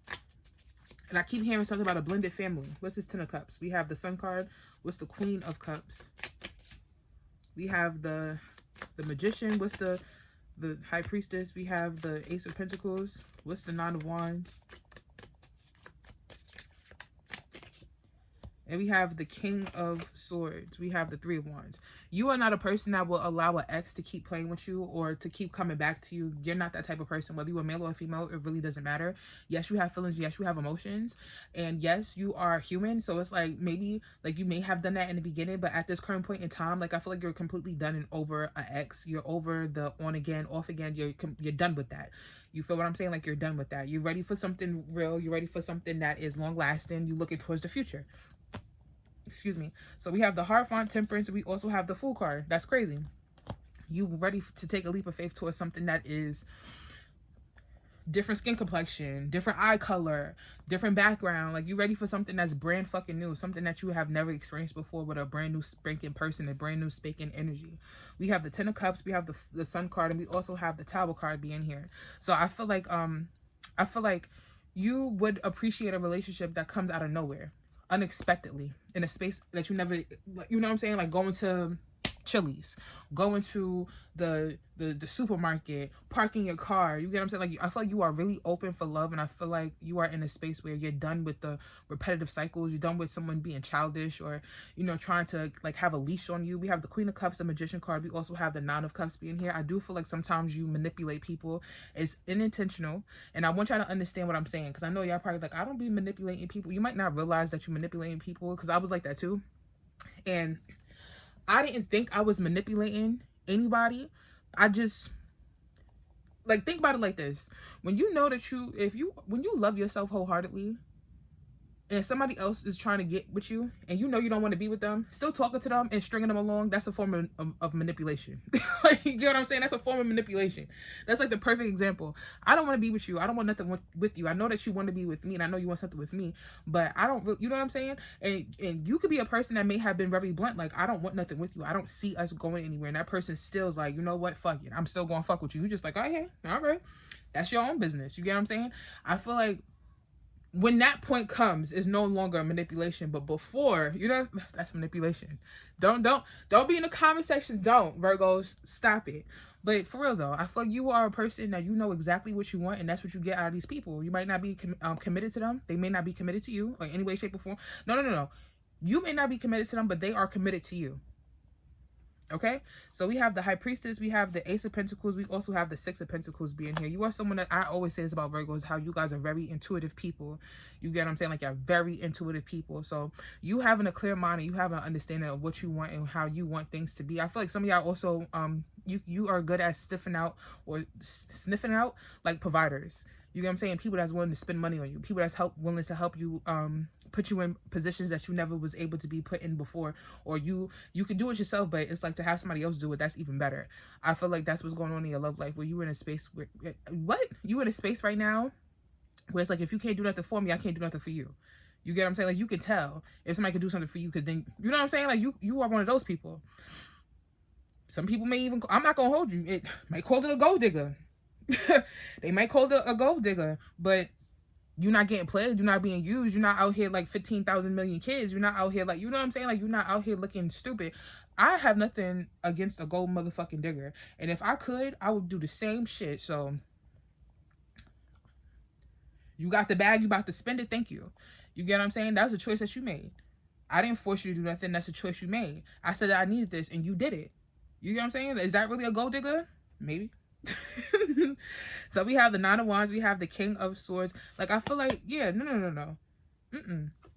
And I keep hearing something about a blended family. What's this Ten of Cups? We have the Sun card. What's the Queen of Cups? We have the Magician. What's the High Priestess? We have the Ace of Pentacles. What's the Nine of Wands? And we have the King of Swords. We have the Three of Wands. You are not a person that will allow an ex to keep playing with you or to keep coming back to you. You're not that type of person. Whether you're a male or a female, it really doesn't matter. Yes, you have feelings. Yes, you have emotions. And yes, you are human. So it's like maybe like you may have done that in the beginning. But at this current point in time, like I feel like you're completely done and over an ex. You're over the on again, off again. You're done with that. You feel what I'm saying? Like you're done with that. You're ready for something real. You're ready for something that is long lasting. You're looking towards the future. Excuse me. So we have the Hierophant, Temperance. We also have the Fool card. That's crazy. You ready to take a leap of faith towards something that is different skin complexion, different eye color, different background. Like you ready for something that's brand fucking new, something that you have never experienced before with a brand new spanking person, a brand new spanking energy. We have the Ten of Cups. We have the Sun card, and we also have the Tower card being here. So I feel like you would appreciate a relationship that comes out of nowhere, unexpectedly, in a space that you never, you know what I'm saying, like going to Chili's, going to the supermarket, parking your car. You get what I'm saying? Like I feel like you are really open for love, and I feel like you are in a space where you're done with the repetitive cycles. You're done with someone being childish or trying to like have a leash on you. We have the Queen of Cups, the Magician card. We also have the Nine of Cups being here. I do feel like sometimes you manipulate people. It's unintentional, and I want y'all to understand what I'm saying, because I know y'all probably like, I don't be manipulating people. You might not realize that you're manipulating people, because I was like that too, and I didn't think I was manipulating anybody. I just, like, think about it like this. When you know that when you love yourself wholeheartely, and somebody else is trying to get with you, and you don't want to be with them, still talking to them and stringing them along, that's a form of manipulation. Like, you get what I'm saying? That's a form of manipulation. That's like the perfect example. I don't want to be with you. I don't want nothing with you. I know that you want to be with me, and I know you want something with me, but I don't really, you know what I'm saying? And you could be a person that may have been very blunt, like, I don't want nothing with you. I don't see us going anywhere. And that person still is like, you know what? Fuck it. I'm still going to fuck with you. You just like, oh, yeah, all right. That's your own business. You get what I'm saying? I feel like when that point comes, it's no longer manipulation, but before, that's manipulation. Don't be in the comment section. Don't, Virgos, stop it. But for real though, I feel like you are a person that you know exactly what you want, and that's what you get out of these people. You might not be committed to them. They may not be committed to you in any way, shape, or form. No. You may not be committed to them, but they are committed to you. Okay, so we have the High Priestess, we have the Ace of Pentacles, we also have the Six of Pentacles being here. You are someone that I always say this about Virgos, how you guys are very intuitive people. You get what I'm saying? Like, you're very intuitive people. So you having a clear mind, and you have an understanding of what you want and how you want things to be. I feel like some of y'all also you are good at sniffing out like providers. You get what I'm saying? People that's willing to spend money on you. People that's willing to help you put you in positions that you never was able to be put in before. Or you can do it yourself, but it's like to have somebody else do it, that's even better. I feel like that's what's going on in your love life, where you in a space where, you in a space right now where it's like, if you can't do nothing for me, I can't do nothing for you. You get what I'm saying? Like, you can tell if somebody can do something for you, because then, you know what I'm saying? Like, you are one of those people. Some people may even, I'm not going to hold you, it might call it a gold digger. They might call it a gold digger, but you're not getting played. You're not being used. You're not out here like 15,000 million kids. You're not out here like, you know what I'm saying? Like, you're not out here looking stupid. I have nothing against a gold motherfucking digger. And if I could, I would do the same shit. So you got the bag, you about to spend it. Thank you. You get what I'm saying? That was a choice that you made. I didn't force you to do nothing. That's a choice you made. I said that I needed this, and you did it. You get what I'm saying? Is that really a gold digger? Maybe. So we have the Nine of Wands, we have the King of Swords. Like, I feel like, yeah, no.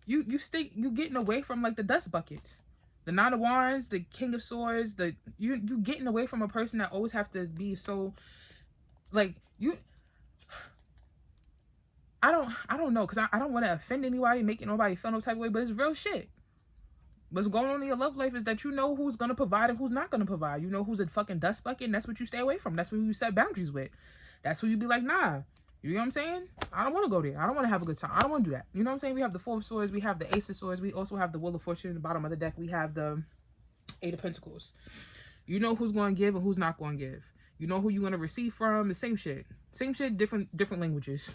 You getting away from like the dust buckets. The Nine of Wands, the King of Swords, you getting away from a person that always have to be so like you. I don't know, because I don't want to offend anybody, making nobody feel no type of way, but it's real shit. What's going on in your love life is that you know who's going to provide and who's not going to provide. You know who's a fucking dust bucket, and that's what you stay away from. That's who you set boundaries with. That's who you be like, nah. You know what I'm saying? I don't want to go there. I don't want to have a good time. I don't want to do that. You know what I'm saying? We have the Four of Swords. We have the Ace of Swords. We also have the Wheel of Fortune. At the bottom of the deck, we have the Eight of Pentacles. You know who's going to give and who's not going to give. You know who you're going to receive from. The same shit. Same shit, different languages.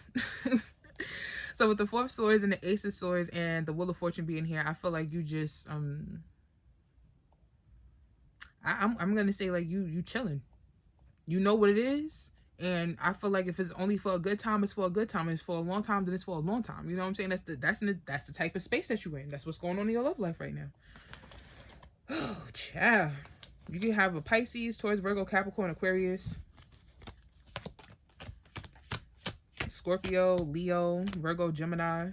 So with the Four of Swords and the Ace of Swords and the Wheel of Fortune being here, I feel like you just I'm gonna say like you chilling. You know what it is, and I feel like if it's only for a good time, it's for a good time. If it's for a long time, then it's for a long time. You know what I'm saying? That's the type of space that you're in. That's what's going on in your love life right now. Oh, child. You can have a Pisces, Taurus, Virgo, Capricorn, Aquarius, Scorpio, Leo, Virgo, Gemini,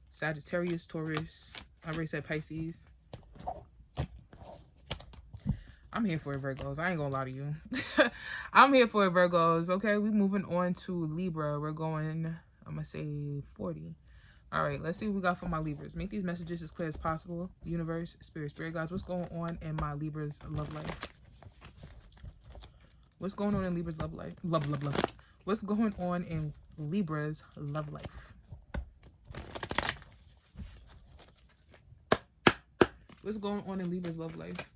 Sagittarius, Taurus. I already said Pisces. I'm here for it, Virgos. I ain't gonna lie to you. I'm here for it, Virgos. Okay, we moving on to Libra. We're going, I'm gonna say 40. All right, let's see what we got for my Libras. Make these messages as clear as possible. Universe, spirit guys, what's going on in my Libra's love life? What's going on in Libra's love life? Love. What's going on in Libra's love life? What's going on in Libra's love life?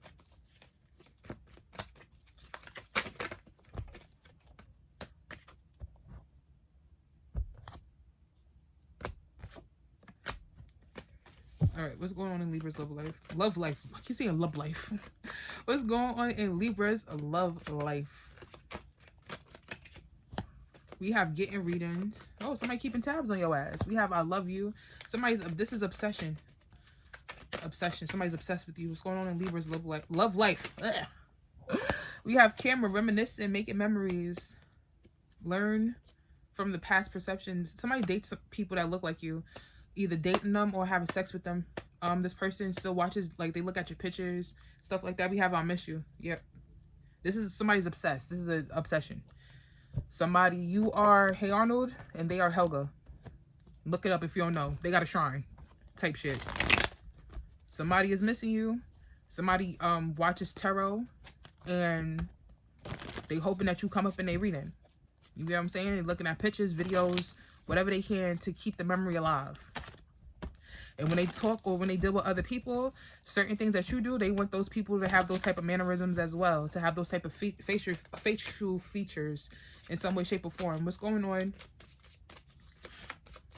All right, what's going on in Libra's love life? Love life. I keep saying love life. What's going on in Libra's love life? We have getting readings. Oh, somebody keeping tabs on your ass. We have I love you. This is obsession. Obsession. Somebody's obsessed with you. What's going on in Libra's love life? Love life. Ugh. We have camera, reminiscing, making memories. Learn from the past perceptions. Somebody dates people that look like you. Either dating them or having sex with them. This person still watches, like they look at your pictures, stuff like that. We have I miss you. Yep. This is somebody's obsessed. This is an obsession. Somebody, you are Hey Arnold and they are Helga. Look it up if you don't know. They got a shrine type shit. Somebody is missing you. Somebody watches tarot and they hoping that you come up in their reading. You get what I'm saying? They're looking at pictures, videos, whatever they can to keep the memory alive. And when they talk or when they deal with other people, certain things that you do, they want those people to have those type of mannerisms as well, to have those type of facial features in some way, shape, or form. What's going on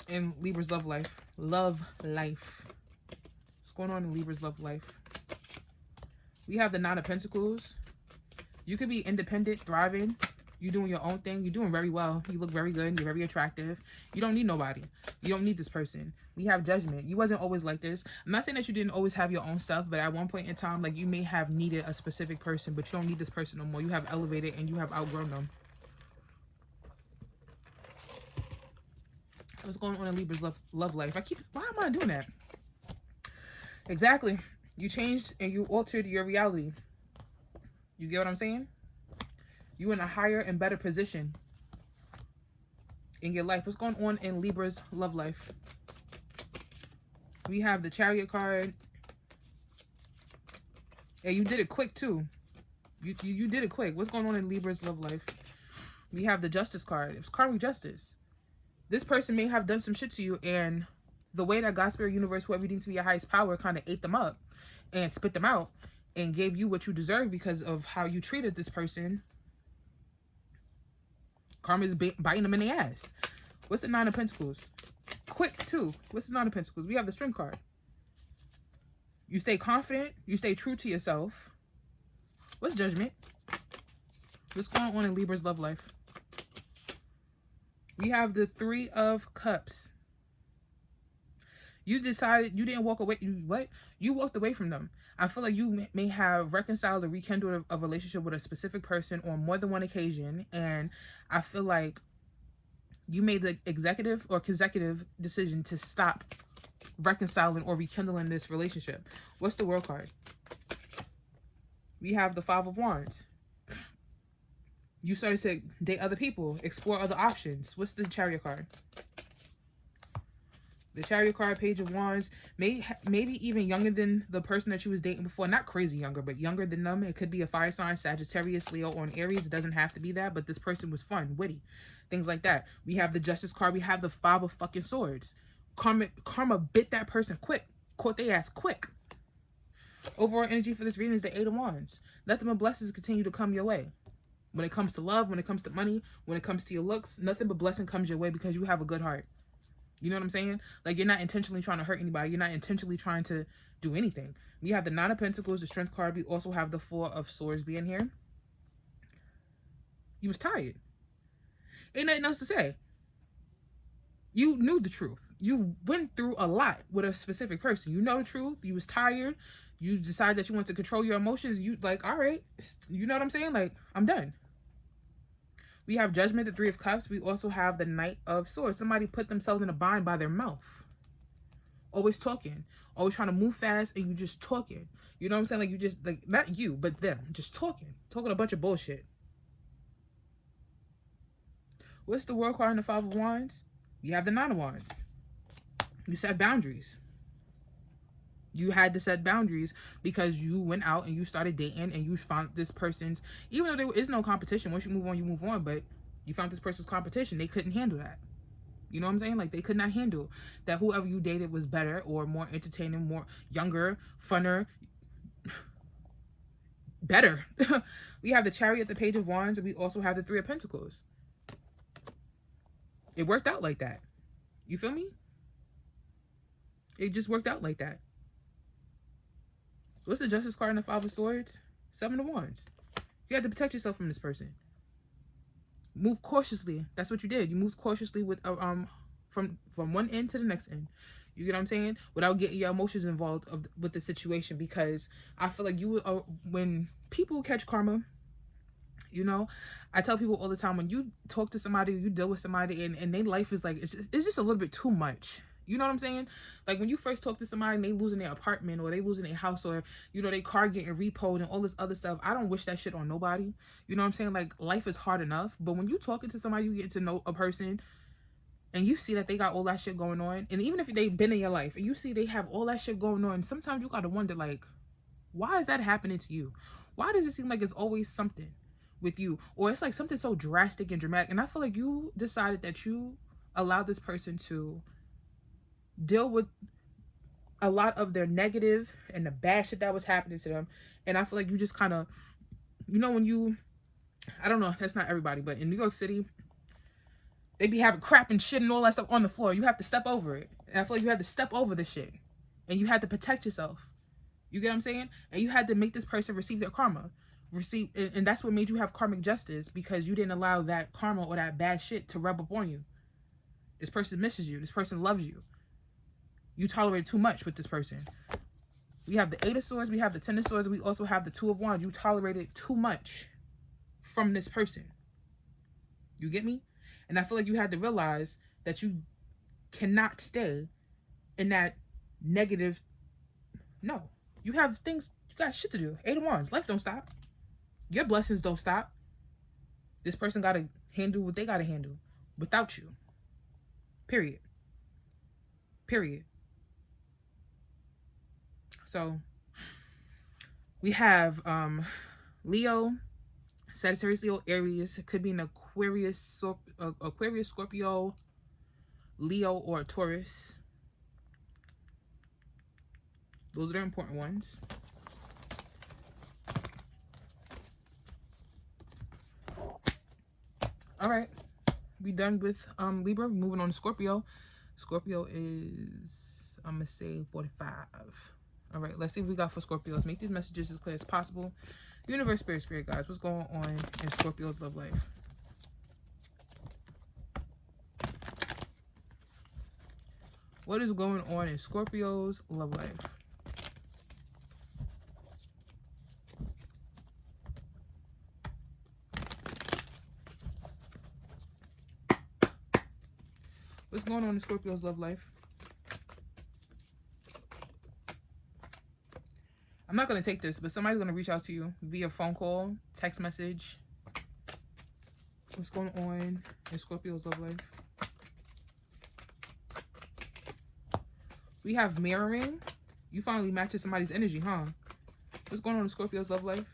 in Libra's love life? Love life. What's going on in Libra's love life? We have the Nine of Pentacles. You could be independent, thriving. You're doing your own thing. You're doing very well. You look very good. You're very attractive. You don't need nobody. You don't need this person. We have Judgment. You wasn't always like this. I'm not saying that you didn't always have your own stuff, but at one point in time, like you may have needed a specific person, but you don't need this person no more. You have elevated and you have outgrown them. What's going on in Libra's love life? Why am I doing that? Exactly. You changed and you altered your reality. You get what I'm saying? You in a higher and better position in your life. What's going on in Libra's love life? We have the Chariot card. And you did it quick too. You did it quick. What's going on in Libra's love life? We have the Justice card. It's karmic justice. This person may have done some shit to you, and the way that God, Spirit, Universe, whoever you deem to be your highest power, kind of ate them up and spit them out and gave you what you deserve because of how you treated this person. Karma is biting them in the ass. What's the Nine of Pentacles? Quick, too. What's the Nine of Pentacles? We have the Strength card. You stay confident. You stay true to yourself. What's Judgment? What's going on in Libra's love life? We have the Three of Cups. You decided you didn't walk away. You walked away from them. I feel like you may have reconciled or rekindled a relationship with a specific person on more than one occasion. And I feel like you made the executive or consecutive decision to stop reconciling or rekindling this relationship. What's the World card? We have the Five of Wands. You started to date other people, explore other options. What's the Chariot card? The Chariot card, Page of Wands, maybe even younger than the person that you was dating before. Not crazy younger, but younger than them. It could be a fire sign, Sagittarius, Leo, or an Aries. It doesn't have to be that, but this person was fun, witty, things like that. We have the Justice card. We have the Five of fucking Swords. Karma bit that person quick. Caught their ass quick. Overall energy for this reading is the Eight of Wands. Nothing but blessings continue to come your way. When it comes to love, when it comes to money, when it comes to your looks, nothing but blessing comes your way because you have a good heart. You know what I'm saying? Like, you're not intentionally trying to hurt anybody. You're not intentionally trying to do anything. We have the Nine of Pentacles, the Strength card. We also have the Four of Swords being here. You was tired. Ain't nothing else to say. You knew the truth. You went through a lot with a specific person. You know the truth. You was tired. You decided that you want to control your emotions. You like, all right. You know what I'm saying? Like, I'm done. We have Judgment, the Three of Cups. We also have the Knight of Swords. Somebody put themselves in a bind by their mouth. Always talking. Always trying to move fast and you just talking. You know what I'm saying? Like, you just, like, not you, but them. Just talking. Talking a bunch of bullshit. What's the World card in the Five of Wands? You have the Nine of Wands. You set boundaries. You had to set boundaries because you went out and you started dating and you found this person's, even though there is no competition, once you move on, you move on, but you found this person's competition. They couldn't handle that. You know what I'm saying? Like, they could not handle that whoever you dated was better or more entertaining, more younger, funner, better. We have the Chariot, the Page of Wands, and we also have the Three of Pentacles. It worked out like that. You feel me? It just worked out like that. What's the Justice card in the Five of Swords? Seven of Wands. You had to protect yourself from this person. Move cautiously. That's what you did. You moved cautiously with from one end to the next end. You get what I'm saying? Without getting your emotions involved with the situation, because I feel like you when people catch karma, you know, I tell people all the time, when you talk to somebody, you deal with somebody, and their life is like, it's just a little bit too much. You know what I'm saying? Like, when you first talk to somebody and they losing their apartment or they losing their house or, you know, their car getting repoed and all this other stuff, I don't wish that shit on nobody. You know what I'm saying? Like, life is hard enough. But when you talking to somebody, you get to know a person and you see that they got all that shit going on. And even if they've been in your life and you see they have all that shit going on, sometimes you got to wonder, like, why is that happening to you? Why does it seem like it's always something with you? Or it's like something so drastic and dramatic. And I feel like you decided that you allowed this person to deal with a lot of their negative and the bad shit that was happening to them. And I feel like you just kind of, you know, when you, I don't know, that's not everybody, but in New York City, they be having crap and shit and all that stuff on the floor. You have to step over it. And I feel like you had to step over the shit. And you had to protect yourself. You get what I'm saying? And you had to make this person receive their karma. And that's what made you have karmic justice, because you didn't allow that karma or that bad shit to rub up on you. This person misses you. This person loves you. You tolerate too much with this person. We have the Eight of Swords. We have the Ten of Swords. We also have the Two of Wands. You tolerated too much from this person. You get me? And I feel like you had to realize that you cannot stay in that negative. No. You have things. You got shit to do. Eight of Wands. Life don't stop. Your blessings don't stop. This person got to handle what they got to handle without you. Period. Period. So we have Leo, Sagittarius, Leo, Aries. It could be an Aquarius, Scorpio, Leo, or a Taurus. Those are the important ones. All right, we done with Libra. Moving on to Scorpio. Scorpio is, I'm gonna say 45. All right, let's see what we got for Scorpios. Make these messages as clear as possible. Universe, spirit guys, what's going on in Scorpio's love life? What is going on in Scorpio's love life? What's going on in Scorpio's love life? I'm not going to take this, but somebody's going to reach out to you via phone call, text message. What's going on in Scorpio's love life? We have mirroring. You finally matches somebody's energy, huh? What's going on in Scorpio's love life?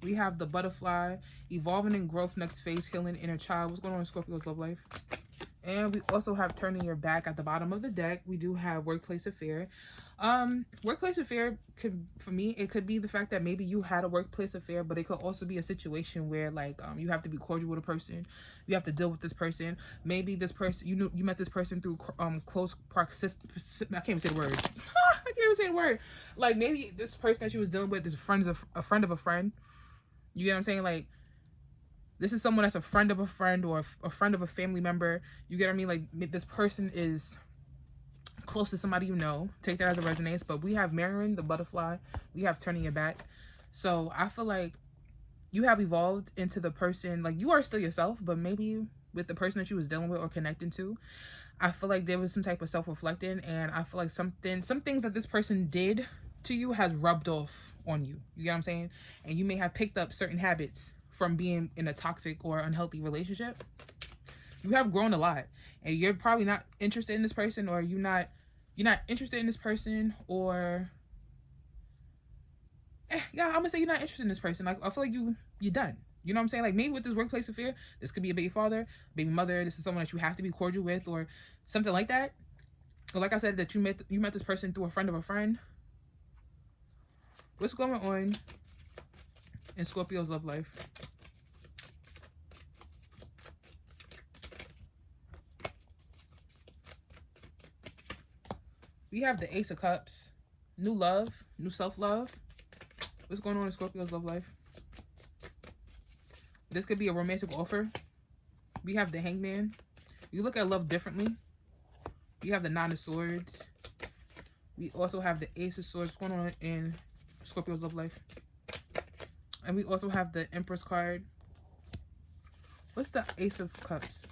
We have the butterfly, evolving in growth, next phase, healing inner child. What's going on in Scorpio's love life? And we also have turning your back at the bottom of the deck. We do have workplace affair. Workplace affair could, for me, it could be the fact that maybe you had a workplace affair, but it could also be a situation where like you have to be cordial with a person. You have to deal with this person. Maybe this person, you met this person through close proximity. I can't even say the word. I can't even say the word. Like maybe this person that you was dealing with is a friend of a friend. You get what I'm saying? Like, this is someone that's a friend of a friend or a friend of a family member. You get what I mean? Like, this person is close to somebody you know. Take that as a resonance. But we have mirroring, the butterfly. We have turning your back. So I feel like you have evolved into the person. Like, you are still yourself, but maybe with the person that you was dealing with or connecting to, I feel like there was some type of self-reflecting. And I feel like some things that this person did to you has rubbed off on you. You get what I'm saying? And you may have picked up certain habits from being in a toxic or unhealthy relationship. You have grown a lot, and you're probably not interested in this person, or you're not interested in this person, or yeah, I'm gonna say you're not interested in this person. Like, I feel like you're done. You know what I'm saying? Like, maybe with this workplace affair, this could be a baby father, baby mother. This is someone that you have to be cordial with, or something like that. Or like I said, that you met this person through a friend of a friend. What's going on in Scorpio's love life? We have the Ace of Cups, new love, new self-love. What's going on in Scorpio's love life? This could be a romantic offer. We have the Hangman. You look at love differently. We have the Nine of Swords. We also have the Ace of Swords. What's going on in Scorpio's love life? And we also have the Empress card. What's the Ace of Cups?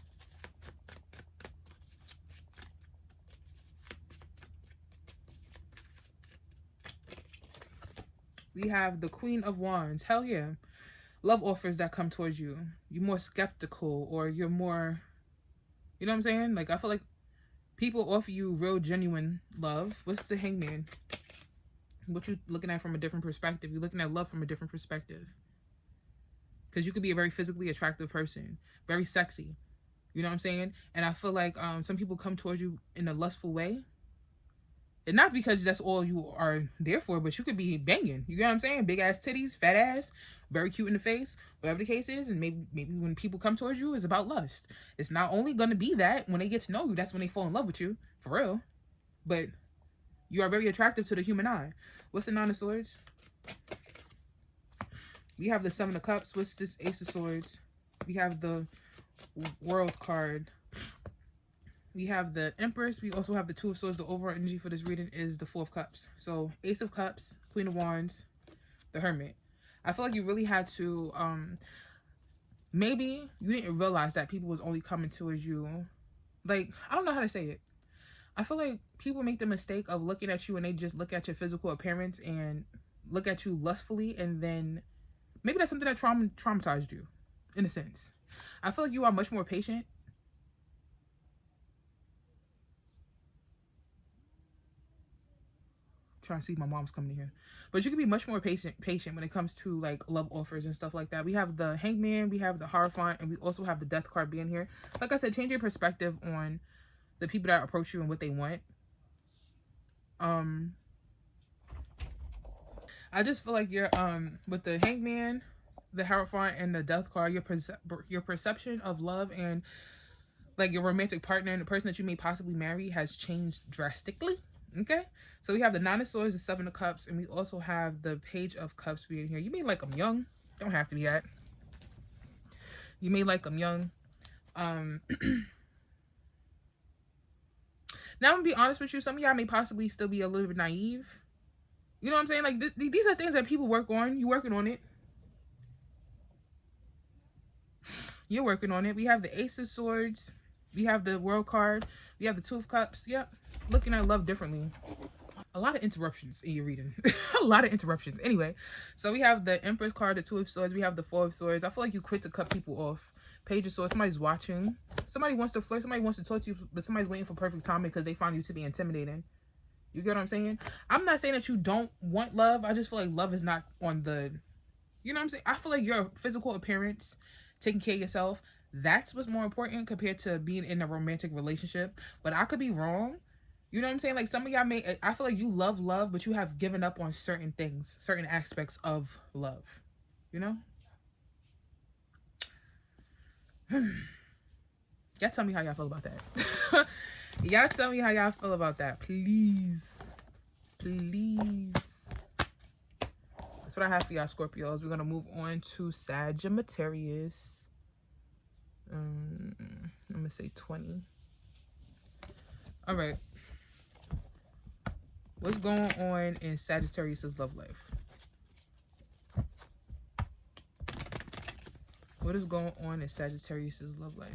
We have the Queen of Wands. Hell yeah. Love offers that come towards you. You're more skeptical, or you're more, you know what I'm saying? Like, I feel like people offer you real, genuine love. What's the Hangman? What you looking at from a different perspective? You're looking at love from a different perspective. Because you could be a very physically attractive person. Very sexy. You know what I'm saying? And I feel like some people come towards you in a lustful way. And not because that's all you are there for, but you could be banging. You know what I'm saying? Big ass titties, fat ass, very cute in the face, whatever the case is. And maybe when people come towards you, it's about lust. It's not only going to be that when they get to know you, that's when they fall in love with you. For real. But you are very attractive to the human eye. What's the Nine of Swords? We have the Seven of Cups. What's this Ace of Swords? We have the World card. We have the Empress. We also have the Two of Swords. The overall energy for this reading is the Four of Cups. So Ace of Cups, Queen of Wands, the Hermit. I feel like you really had to, maybe you didn't realize that people was only coming towards you. Like, I don't know how to say it. I feel like people make the mistake of looking at you and they just look at your physical appearance and look at you lustfully, and then maybe that's something that traumatized you, in a sense. I feel like you are much more patient. Trying to see if my mom's coming in here, but you can be much more patient when it comes to like love offers and stuff like that. We have the Hangman, we have the Hierophant, and we also have the Death card being here. Like I said, change your perspective on the people that approach you and what they want. I just feel like you're with the Hangman, the Hierophant, and the Death card, your perception of love and like your romantic partner and the person that you may possibly marry has changed drastically. Okay, so we have the Nine of Swords, the Seven of Cups, and we also have the Page of Cups being here. You may like them young. Don't have to be that. You may like them young. Now I'm gonna be honest with you. Some of y'all may possibly still be a little bit naive. You know what I'm saying? Like, these are things that people work on. You working on it. You're working on it. We have the Ace of Swords. We have the World card. We have the Two of Cups. Yep. Looking at love differently. A lot of interruptions in your reading. A lot of interruptions. Anyway, so we have the Empress card, the Two of Swords. We have the Four of Swords. I feel like you quit to cut people off. Page of Swords. Somebody's watching. Somebody wants to flirt. Somebody wants to talk to you, but somebody's waiting for perfect timing because they find you to be intimidating. You get what I'm saying? I'm not saying that you don't want love. I just feel like love is not on the... You know what I'm saying? I feel like your physical appearance, taking care of yourself, that's what's more important compared to being in a romantic relationship. But I could be wrong. You know what I'm saying? Like some of y'all may... I feel like you love love, but you have given up on certain things, certain aspects of love. You know? Y'all tell me how y'all feel about that. Y'all tell me how y'all feel about that. Please. Please. That's what I have for y'all, Scorpios. We're going to move on to Sagittarius. I'm going to say 20. All right. What's going on in Sagittarius' love life? What is going on in Sagittarius' love life?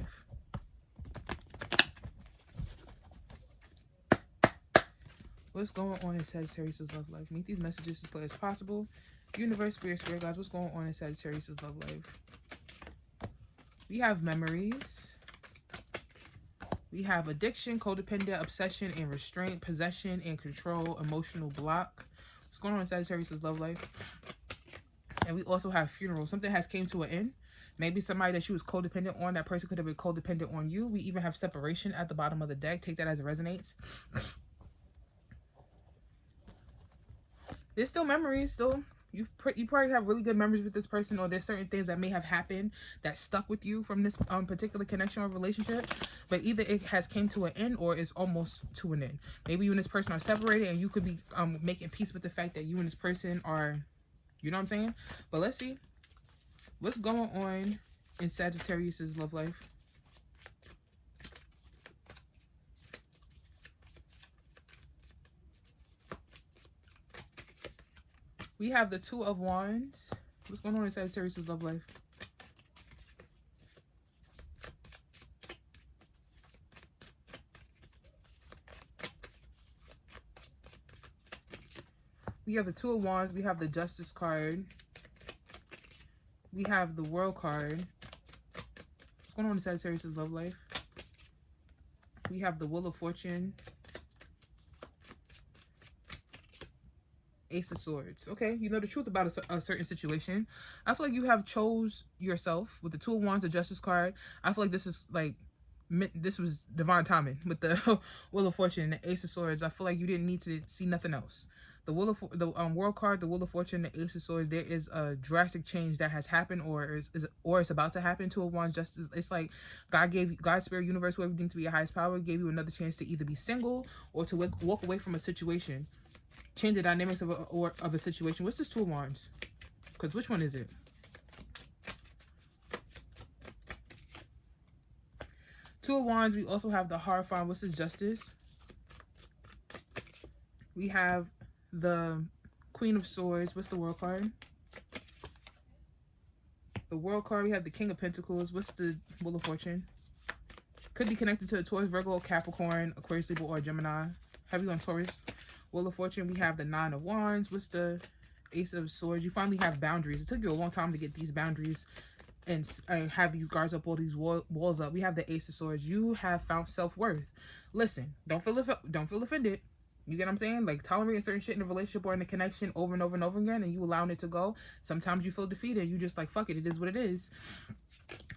What's going on in Sagittarius' love life? Meet these messages as clear as possible. Universe, spirit guys, what's going on in Sagittarius' love life? We have memories. We have addiction, codependent, obsession, and restraint, possession, and control, emotional block. What's going on in Sagittarius' love life? And we also have funeral. Something has came to an end. Maybe somebody that you was codependent on, that person could have been codependent on you. We even have separation at the bottom of the deck. Take that as it resonates. There's still memories, still. You probably have really good memories with this person, or there's certain things that may have happened that stuck with you from this particular connection or relationship. But either it has came to an end or is almost to an end. Maybe you and this person are separated and you could be making peace with the fact that you and this person are, you know what I'm saying? But let's see. What's going on in Sagittarius' love life? We have the Two of Wands. What's going on in Sagittarius' love life? We have the Two of Wands. We have the Justice card. We have the World card. What's going on in Sagittarius' love life? We have the Wheel of Fortune. Ace of Swords. Okay, you know the truth about a certain situation. I feel like you have chose yourself with the Two of Wands, the Justice card. I feel like this is like, this was divine timing with the Wheel of Fortune and the Ace of Swords. I feel like you didn't need to see nothing else. The World card, the Wheel of Fortune, the Ace of Swords. There is a drastic change that has happened, or it's about to happen. Two of Wands, Justice. It's like God gave you, God, Spirit, Universe, whoever you think to be your highest power, gave you another chance to either be single or to walk away from a situation. Change the dynamics of a situation. What's this Two of Wands? Because which one is it? Two of Wands. We also have the Hierophant. What's this Justice? We have the Queen of Swords. What's the World card? The World card. We have the King of Pentacles. What's the Wheel of Fortune? Could be connected to a Taurus, Virgo, Capricorn, Aquarius, Libra, or Gemini. Heavy on Taurus. Wheel of Fortune. We have the Nine of Wands. What's the Ace of Swords? You finally have boundaries. It took you a long time to get these boundaries and have these guards up, all these walls up. We have the Ace of Swords. You have found self-worth. Listen, don't feel offended. You get what I'm saying? Like tolerating certain shit in a relationship or in a connection over and over and over again, and you allowing it to go. Sometimes you feel defeated. You just like, fuck it. It is what it is.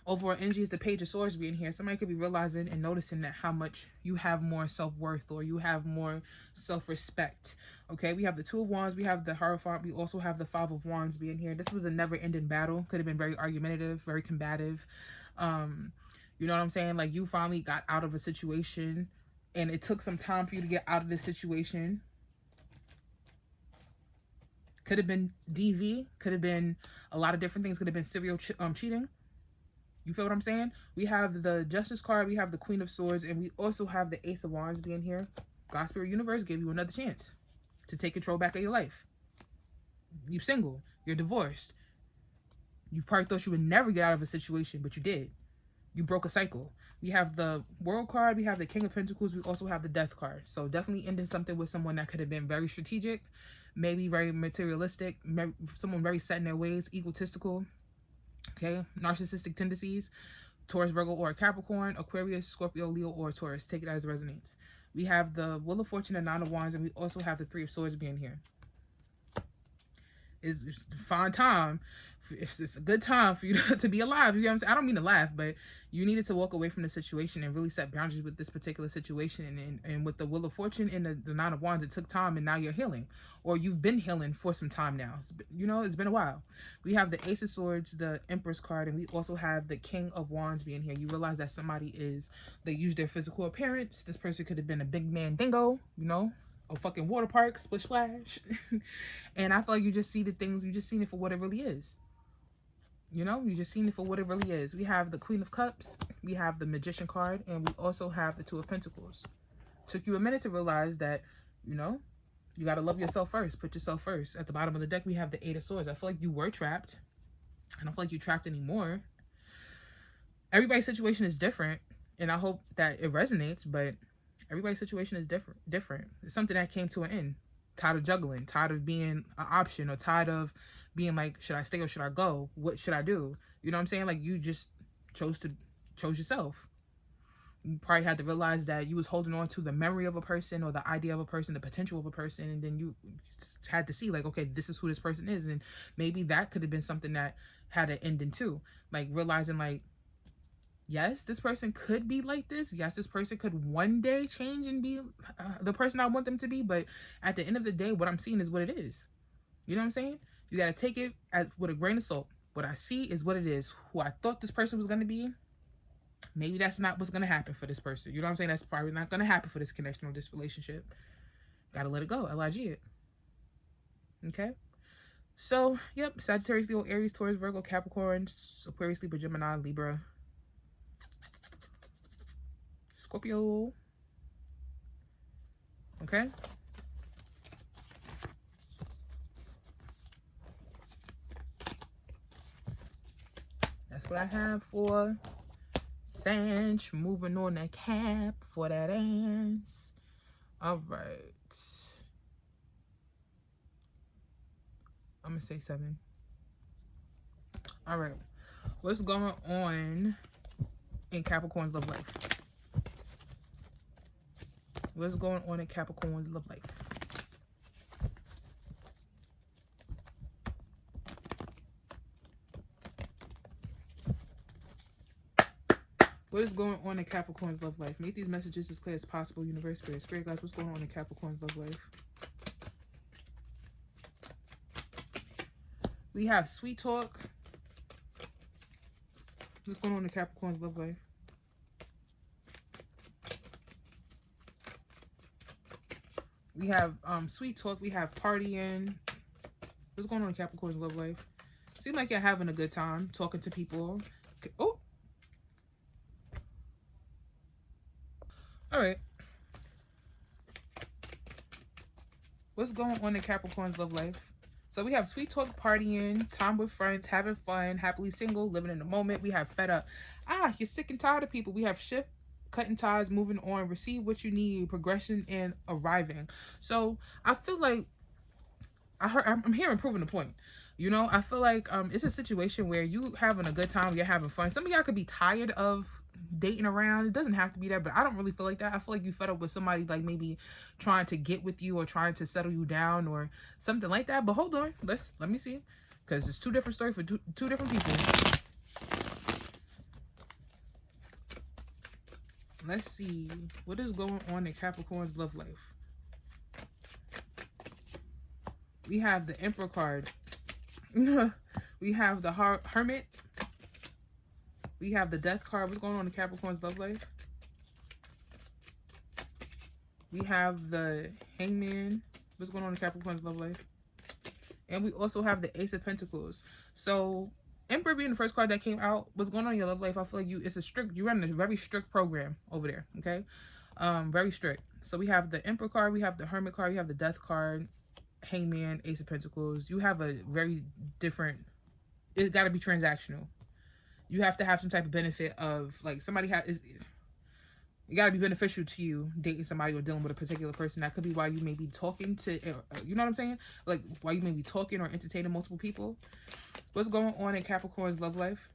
Overall energy is the Page of Swords being here. Somebody could be realizing and noticing that how much you have more self-worth or you have more self-respect. Okay, we have the Two of Wands. We have the Hierophant. We also have the Five of Wands being here. This was a never-ending battle. Could have been very argumentative, very combative. You know what I'm saying? Like you finally got out of a situation and it took some time for you to get out of this situation. Could have been DV. Could have been a lot of different things. Could have been serial cheating. You feel what I'm saying? We have the Justice card. We have the Queen of Swords. And we also have the Ace of Wands being here. God, Spirit, Universe gave you another chance to take control back of your life. You're single. You're divorced. You probably thought you would never get out of a situation, but you did. You broke a cycle. We have the World card. We have the King of Pentacles. We also have the Death card. So definitely ending something with someone that could have been very strategic, maybe very materialistic, someone very set in their ways, egotistical, okay, narcissistic tendencies. Taurus, Virgo, or Capricorn, Aquarius, Scorpio, Leo, or Taurus. Take it as it resonates. We have the Wheel of Fortune and Nine of Wands, and we also have the Three of Swords being here. It's a fine time. If it's a good time for you to be alive, you know what I'm saying? I don't mean to laugh, but you needed to walk away from the situation and really set boundaries with this particular situation. And with the Wheel of Fortune and the Nine of Wands, it took time, and now you're healing. Or you've been healing for some time now. You know, it's been a while. We have the Ace of Swords, the Empress card, and we also have the King of Wands being here. You realize that somebody they use their physical appearance. This person could have been a big man dingo, you know, a fucking water park, splish splash. And I feel like you just see the things, you just seen it for what it really is. You know, you just seen it for what it really is. We have the Queen of Cups, we have the Magician card, and we also have the Two of Pentacles. Took you a minute to realize that, you know, you got to love yourself first. Put yourself first. At the bottom of the deck, we have the Eight of Swords. I feel like you were trapped. I don't feel like you're trapped anymore. Everybody's situation is different, and I hope that it resonates, but everybody's situation is different. It's something that came to an end. Tired of juggling, tired of being an option, or tired of being like, should I stay or should I go? What should I do? You know what I'm saying? Like, you just chose yourself. You probably had to realize that you was holding on to the memory of a person, or the idea of a person, the potential of a person, and then you had to see, like, okay, this is who this person is. And maybe that could have been something that had an ending too. Like, realizing, like, yes, this person could be like this. Yes, this person could one day change and be the person I want them to be. But at the end of the day, what I'm seeing is what it is. You know what I'm saying? You got to take it with a grain of salt. What I see is what it is. Who I thought this person was going to be, maybe that's not what's going to happen for this person. You know what I'm saying? That's probably not going to happen for this connection or this relationship. Got to let it go. LIG it. Okay? So, yep. Sagittarius, Leo, Aries, Taurus, Virgo, Capricorn, Aquarius, Libra, Gemini, Libra, Scorpio. Okay? That's what I have for Sag. Moving on that cap for that ass. All right. I'm going to say 7. All right. What's going on in Capricorn's love life? What's going on in Capricorn's love life? What is going on in Capricorn's love life? Make these messages as clear as possible, universe, spirit guys. What's going on in Capricorn's love life? We have sweet talk. What's going on in Capricorn's love life? We have sweet talk. We have partying. What's going on in Capricorn's love life? Seems like you're having a good time talking to people. Okay. Oh. All right. What's going on in Capricorn's love life? So we have sweet talk, partying, time with friends, having fun, happily single, living in the moment. We have fed up. You're sick and tired of people. We have shift, cutting ties, moving on, receive what you need, progression, and arriving. So I feel like I'm hearing proving the point. You know, I feel like it's a situation where you having a good time, you're having fun. Some of y'all could be tired of dating around. It doesn't have to be that, but I don't really feel like that. I feel like you fed up with somebody, like maybe trying to get with you or trying to settle you down or something like that. But hold on, let me see, because it's two different stories for two different people. Let's see what is going on in Capricorn's love life. We have the Emperor card. We have the Hermit. We have the Death card. What's going on in Capricorn's love life? We have the Hangman. What's going on in Capricorn's love life? And we also have the Ace of Pentacles. So, Emperor being the first card that came out, what's going on in your love life? I feel like you run a very strict program over there, okay? Very strict. So, we have the Emperor card, we have the Hermit card, we have the Death card, Hangman, Ace of Pentacles. You have a very different, it's got to be transactional. You have to have some type of benefit of, like, somebody has, it got to be beneficial to you dating somebody or dealing with a particular person. That could be why you may be talking to, you know what I'm saying? Like, why you may be talking or entertaining multiple people. What's going on in Capricorn's love life?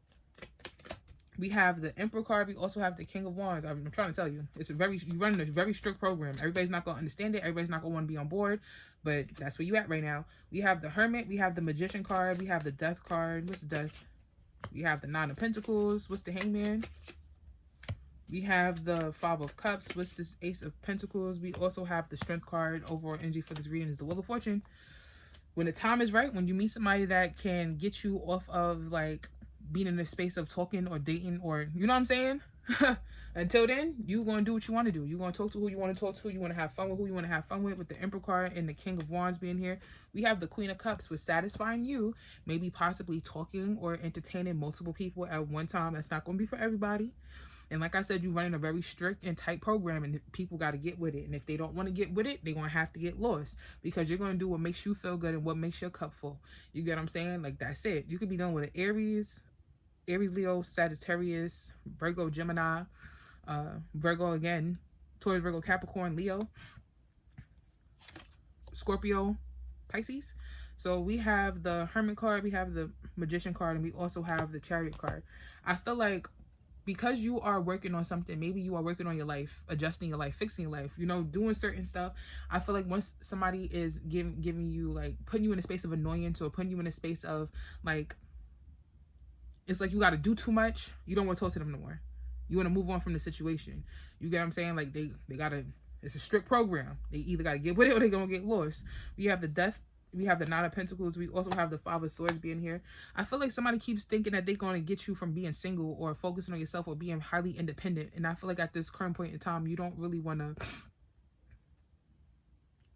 We have the Emperor card. We also have the King of Wands. I'm trying to tell you, it's you're running a very strict program. Everybody's not going to understand it. Everybody's not going to want to be on board, but that's where you at right now. We have the Hermit. We have the Magician card. We have the Death card. What's the Death? We have the Nine of Pentacles. What's the Hangman? We have the Five of Cups. What's this Ace of Pentacles? We also have the Strength card. Overall energy for this reading is the Wheel of Fortune. When the time is right, when you meet somebody that can get you off of, like, being in the space of talking or dating, or, you know what I'm saying? Until then, you're going to do what you want to do. You're going to talk to who you want to talk to. You want to have fun with who you want to have fun with the Emperor card and the King of Wands being here. We have the Queen of Cups with satisfying you, maybe possibly talking or entertaining multiple people at one time. That's not going to be for everybody. And like I said, you're running a very strict and tight program, and people got to get with it. And if they don't want to get with it, they're going to have to get lost, because you're going to do what makes you feel good and what makes your cup full. You get what I'm saying? Like, that's it. You could be done with an Aries, Leo, Sagittarius, Virgo, Gemini, Virgo again, Taurus, Virgo, Capricorn, Leo, Scorpio, Pisces. So we have the Hermit card, we have the Magician card, and we also have the Chariot card. I feel like because you are working on something, maybe you are working on your life, adjusting your life, fixing your life, you know, doing certain stuff. I feel like once somebody is giving you, like, putting you in a space of annoyance, or putting you in a space of, like, it's like you got to do too much, you don't want to talk to them no more. You want to move on from the situation. You get what I'm saying? Like, they got to, it's a strict program. They either got to get with it or they're going to get lost. We have the Death. We have the Nine of Pentacles. We also have the Five of Swords being here. I feel like somebody keeps thinking that they're going to get you from being single or focusing on yourself or being highly independent. And I feel like at this current point in time, you don't really want to.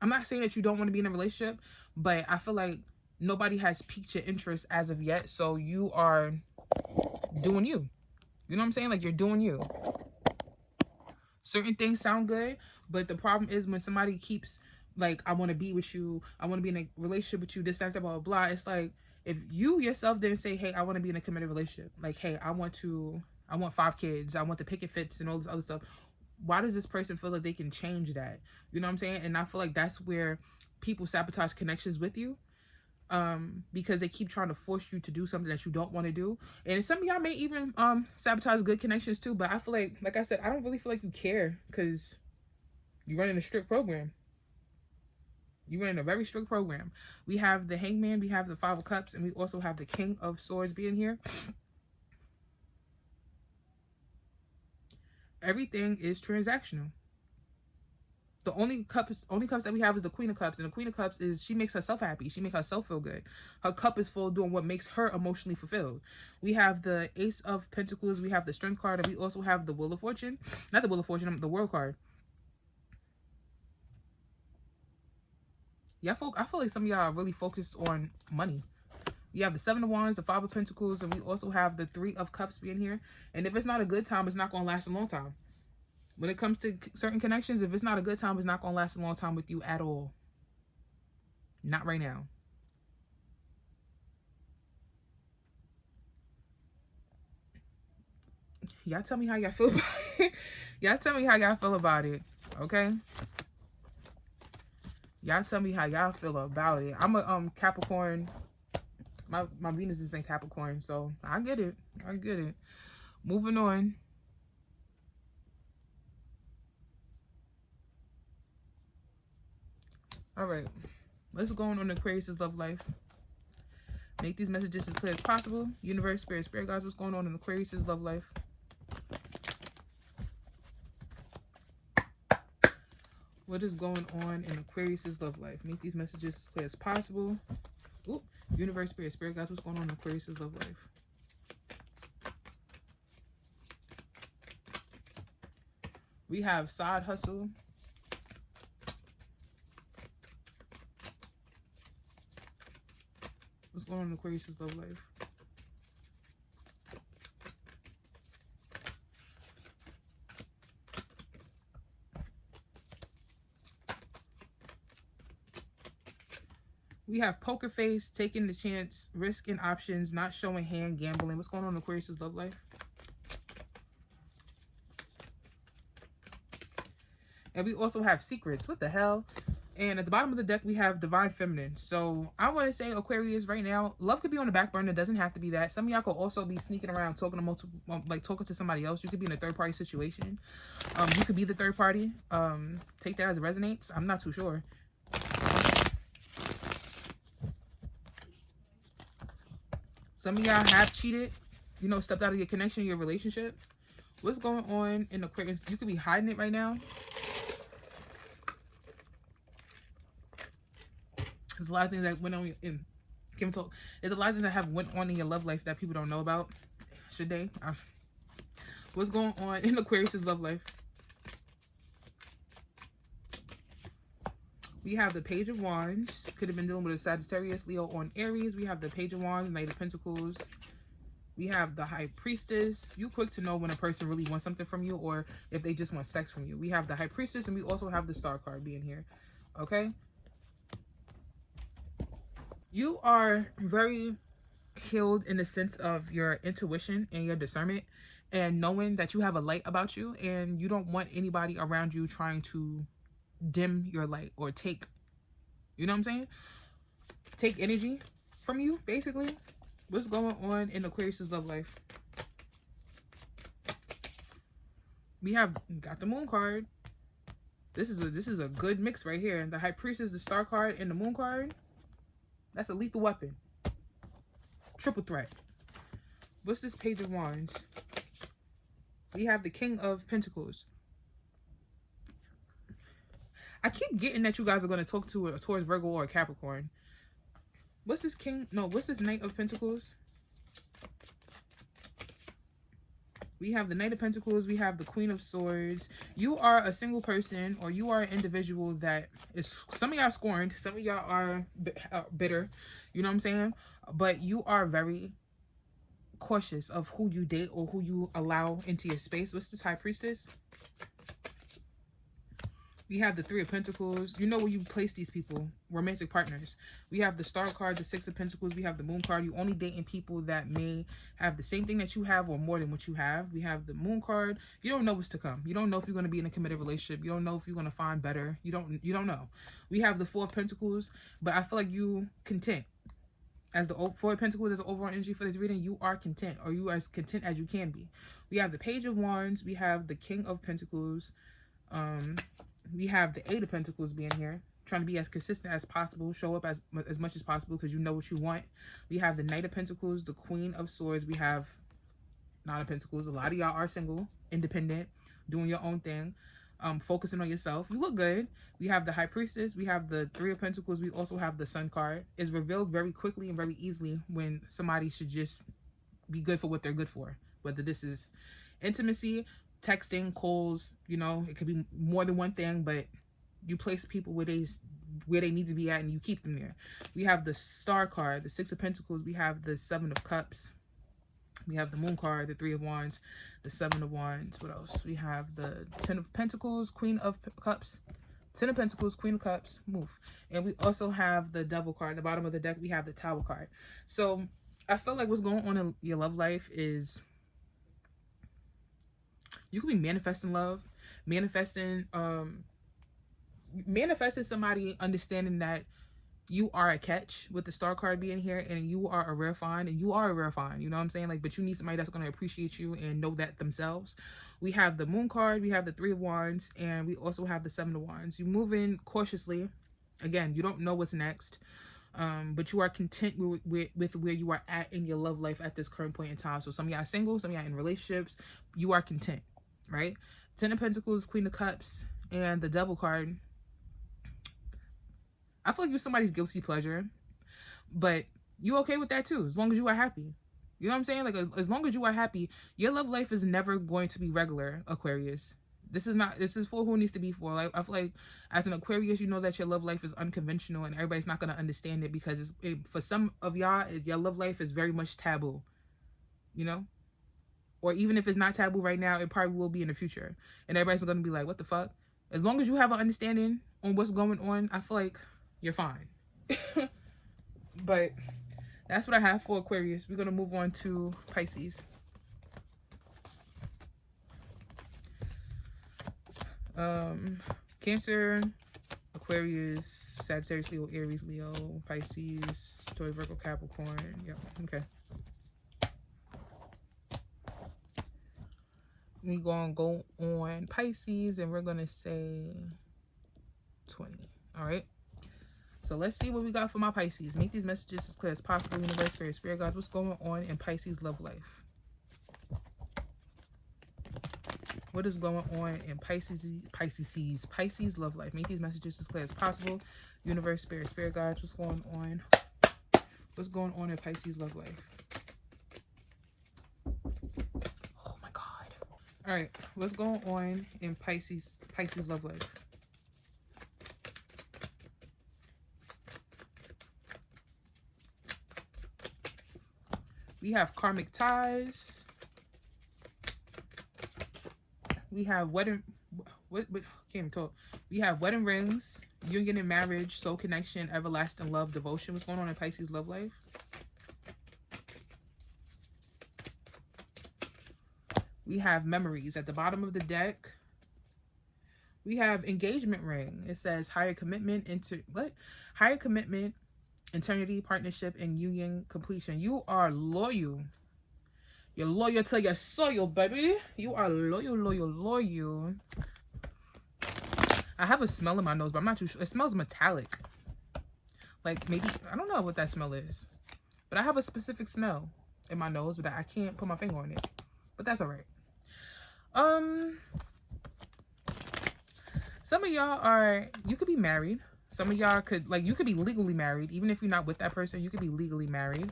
I'm not saying that you don't want to be in a relationship, but I feel like nobody has piqued your interest as of yet. So you are doing you. You know what I'm saying? Like, you're doing you. Certain things sound good, but the problem is when somebody keeps, like, I want to be with you, I want to be in a relationship with you, this, that, blah, blah, blah. It's like, if you yourself didn't say, hey, I want to be in a committed relationship. Like, hey, I want 5 kids. I want the picket fits and all this other stuff. Why does this person feel like they can change that? You know what I'm saying? And I feel like that's where people sabotage connections with you. Because they keep trying to force you to do something that you don't want to do. And some of y'all may even sabotage good connections too. But I feel like I said, I don't really feel like you care, because you're running a strict program. You're running a very strict program. We have the Hangman, we have the Five of Cups, and we also have the King of Swords being here. Everything is transactional. The only cups that we have is the Queen of Cups. And the Queen of Cups is, she makes herself happy. She makes herself feel good. Her cup is full doing what makes her emotionally fulfilled. We have the Ace of Pentacles. We have the Strength card. And we also have the Wheel of Fortune. Not the Wheel of Fortune, the World card. Yeah, I feel like some of y'all are really focused on money. We have the Seven of Wands, the Five of Pentacles, and we also have the Three of Cups being here. And if it's not a good time, it's not going to last a long time. When it comes to certain connections, if it's not a good time, it's not going to last a long time with you at all. Not right now. Y'all tell me how y'all feel about it. Y'all tell me how y'all feel about it. Okay? Y'all tell me how y'all feel about it. I'm a Capricorn. My Venus is in Capricorn, so I get it. I get it. Moving on. All right, let's go on Aquarius' love life. Make these messages as clear as possible. Universe, spirit guides, what's going on in Aquarius' love life? What is going on in Aquarius' love life? Make these messages as clear as possible. Ooh, universe, spirit guides, what's going on in Aquarius' love life? We have side hustle. What's going on in Aquarius' love life? We have poker face, taking the chance, risk and options, not showing hand, gambling. What's going on in Aquarius' love life? And we also have secrets. What the hell? And at the bottom of the deck, we have divine feminine. So I want to say, Aquarius, right now, love could be on the back burner. It doesn't have to be that. Some of y'all could also be sneaking around talking to multiple, like talking to somebody else. You could be in a third party situation. You could be the third party. Take that as it resonates. I'm not too sure. Some of y'all have cheated, you know, stepped out of your connection, your relationship. What's going on in Aquarius? You could be hiding it right now. There's a lot of things that went on in Kim Talk. There's a lot of things that have went on in your love life that people don't know about. Should they? What's going on in Aquarius' love life? We have the Page of Wands. Could have been dealing with a Sagittarius, Leo, on Aries. We have the Page of Wands, Knight of Pentacles. We have the High Priestess. You quick to know when a person really wants something from you or if they just want sex from you. We have the High Priestess, and we also have the Star card being here. Okay? You are very healed in the sense of your intuition and your discernment and knowing that you have a light about you and you don't want anybody around you trying to dim your light or take, you know what I'm saying? Take energy from you, basically. What's going on in Aquarius' love life? We have got the Moon card. This is a good mix right here. The High Priestess, the Star card, and the Moon card. That's a lethal weapon. Triple threat. What's this Page of Wands? We have the King of Pentacles. I keep getting that you guys are going to talk towards Virgo or Capricorn. What's this King? No, what's this Knight of Pentacles? We have the Knight of Pentacles. We have the Queen of Swords. You are a single person, or you are an individual that is, some of y'all scorned, some of y'all are bitter, you know what I'm saying? But you are very cautious of who you date or who you allow into your space. What's this High Priestess? We have the Three of Pentacles. You know where you place these people, romantic partners. We have the Star card, the Six of Pentacles. We have the Moon card. You only dating people that may have the same thing that you have or more than what you have. We have the Moon card. You don't know what's to come. You don't know if you're going to be in a committed relationship. You don't know if you're going to find better. You don't know. We have the Four of Pentacles, but I feel like you content. As the Four of Pentacles, as an overall energy for this reading, you are content, or you are as content as you can be. We have the Page of Wands. We have the King of Pentacles. We have the Eight of Pentacles being here, trying to be as consistent as possible, show up as much as possible because you know what you want. We have the Knight of Pentacles, the Queen of Swords. We have Nine of Pentacles. A lot of y'all are single, independent, doing your own thing, focusing on yourself. You look good. We have the High Priestess. We have the Three of Pentacles. We also have the Sun card. It's revealed very quickly and very easily when somebody should just be good for what they're good for, whether this is intimacy, texting, calls, you know, it could be more than one thing, but you place people where they need to be at and you keep them there. We have the Star card, the Six of Pentacles. We have the Seven of Cups. We have the Moon card, the Three of Wands, the Seven of Wands. What else? We have the Ten of Pentacles, Queen of Cups. Ten of Pentacles, Queen of Cups, move. And we also have the Devil card. At the bottom of the deck, we have the Tower card. So I feel like what's going on in your love life is you could be manifesting love, manifesting somebody understanding that you are a catch with the Star card being here and you are a rare find, and you are a rare find, you know what I'm saying? Like, but you need somebody that's going to appreciate you and know that themselves. We have the Moon card, we have the Three of Wands, and we also have the Seven of Wands. You move in cautiously. Again, you don't know what's next. But you are content with where you are at in your love life at this current point in time. So some of y'all are single, some of y'all in relationships, you are content. Right? Ten of Pentacles, Queen of Cups, and the Devil card. I feel like you're somebody's guilty pleasure, but you okay with that too, as long as you are happy. You know what I'm saying? Like, as long as you are happy, your love life is never going to be regular, Aquarius. This is for who it needs to be for. Like, I feel like as an Aquarius, you know that your love life is unconventional and everybody's not going to understand it because for some of y'all, your love life is very much taboo, you know? Or even if it's not taboo right now, it probably will be in the future. And everybody's going to be like, what the fuck? As long as you have an understanding on what's going on, I feel like you're fine. But that's what I have for Aquarius. We're going to move on to Pisces. Cancer, Aquarius, Sagittarius, Leo, Aries, Leo, Pisces, Taurus, Virgo, Capricorn. Yep. Okay. We're going to go on Pisces and we're going to say 20. All right. So let's see what we got for my Pisces. Make these messages as clear as possible. Universe, spirit guides. What's going on in Pisces love life? What is going on in Pisces love life? Make these messages as clear as possible. Universe, spirit guides. What's going on? What's going on in Pisces love life? Oh my God. All right. What's going on in Pisces love life? We have karmic ties. We have wedding, can't even talk. We have wedding rings, union and marriage, soul connection, everlasting love, devotion. What's going on in Pisces love life? We have memories at the bottom of the deck. We have engagement ring. It says higher commitment, higher commitment, eternity, partnership, and union completion. You are loyal. You're loyal to your soil, baby. You are loyal. I have a smell in my nose, but I'm not too sure. It smells metallic. Like maybe, I don't know what that smell is. But I have a specific smell in my nose, but I can't put my finger on it. But that's all right. Some of y'all are, you could be married. Some of y'all could, like, you could be legally married. Even if you're not with that person, you could be legally married.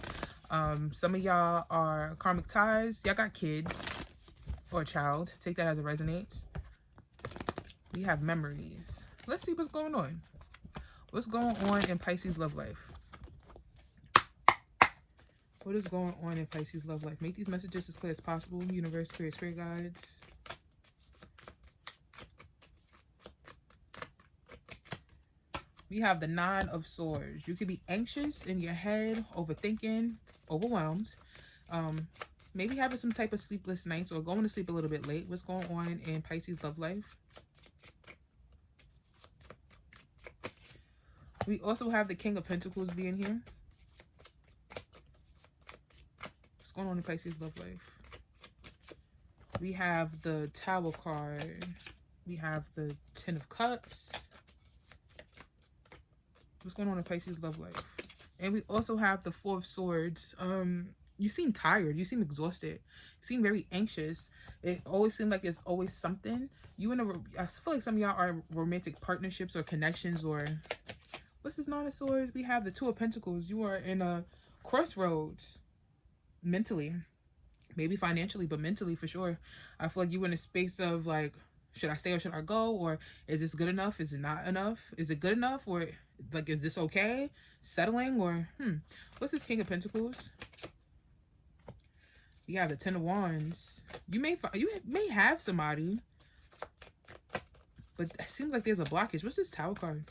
Some of y'all are karmic ties. Y'all got kids or a child. Take that as it resonates. We have memories. Let's see what's going on. What's going on in Pisces love life? What is going on in Pisces love life? Make these messages as clear as possible. Universe, spirit guides. We have the 9 of Swords. You could be anxious in your head, overthinking, overwhelmed. Maybe having some type of sleepless nights or going to sleep a little bit late. What's going on in Pisces love life? We also have the King of Pentacles being here. What's going on in Pisces love life? We have the Tower card. We have the 10 of Cups. What's going on in Pisces love life? And we also have the 4 of Swords. You seem tired. You seem exhausted. You seem very anxious. It always seems like there's always something. I feel like some of y'all are in romantic partnerships or connections or... What's this 9 of Swords? We have the 2 of Pentacles. You are in a crossroads. Mentally. Maybe financially, but mentally for sure. I feel like you're in a space of like, should I stay or should I go? Or is this good enough? Is it not enough? Is it good enough? Or like, is this okay? Settling or, what's this King of Pentacles? You have the 10 of Wands. You may have somebody, but it seems like there's a blockage. What's this Tower card?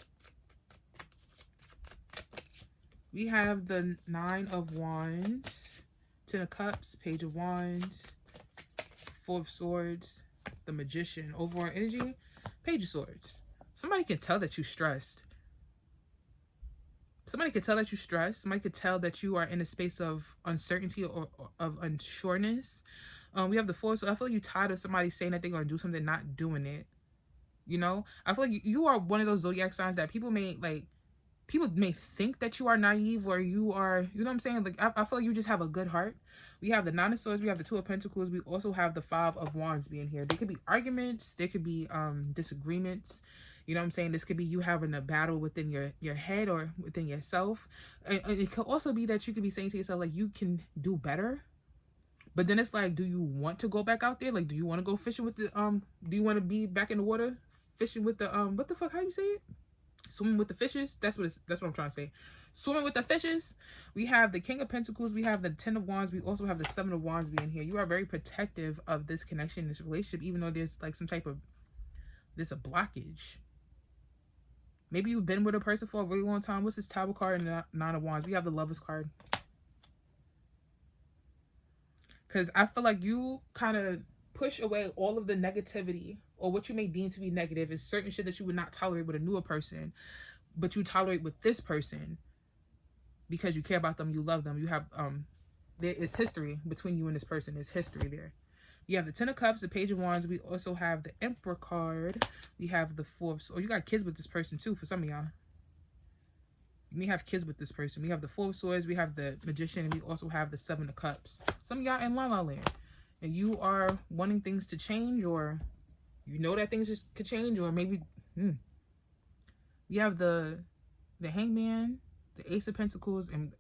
We have the 9 of Wands, 10 of Cups, Page of Wands, 4 of Swords, the Magician. Overall energy, Page of Swords. Somebody can tell that you're stressed. Somebody could tell that you're stressed. Somebody could tell that you are in a space of uncertainty or of unsureness. We have the 4, so I feel like you're tired of somebody saying that they're going to do something, not doing it. You know? I feel like you are one of those zodiac signs that people may think that you are naive or you are, you know what I'm saying? Like, I feel like you just have a good heart. We have the 9 of Swords. We have the 2 of Pentacles. We also have the 5 of Wands being here. There could be arguments. There could be disagreements. You know what I'm saying? This could be you having a battle within your head or within yourself. And it could also be that you could be saying to yourself, like, you can do better. But then it's like, do you want to go back out there? Like, do you want to go fishing with the, do you want to be back in the water fishing with the, what the fuck, how you say it? Swimming with the fishes. That's what I'm trying to say. Swimming with the fishes. We have the King of Pentacles. We have the 10 of Wands. We also have the 7 of Wands being here. You are very protective of this connection, this relationship, even though there's like some type of, there's a blockage. Maybe you've been with a person for a really long time. What's this Tower card and the Nine of Wands? We have the Lovers card. Because I feel like you kind of push away all of the negativity, or what you may deem to be negative is certain shit that you would not tolerate with a newer person, but you tolerate with this person because you care about them, you love them. You have there is history between you and this person. There's history there. You have the Ten of Cups, the Page of Wands. We also have the Emperor card. We have the Four of Swords. Oh, you got kids with this person too for some of y'all. You may have kids with this person. We have the Four of Swords. We have the Magician. And we also have the Seven of Cups. Some of y'all in La La Land. And you are wanting things to change, or you know that things just could change, or maybe... We have the Hangman, the Ace of Pentacles. And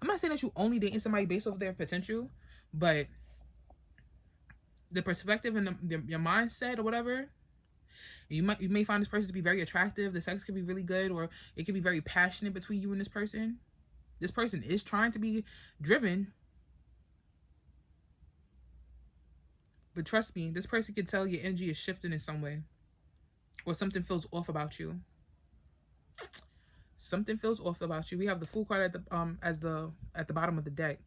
I'm not saying that you only dating somebody based off their potential, but... the perspective and your mindset or whatever, you may find this person to be very attractive. The sex could be really good, or it could be very passionate between you and this person. This person is trying to be driven, but trust me, this person can tell your energy is shifting in some way, or something feels off about you. Something feels off about you. We have the Fool card at the at the bottom of the deck.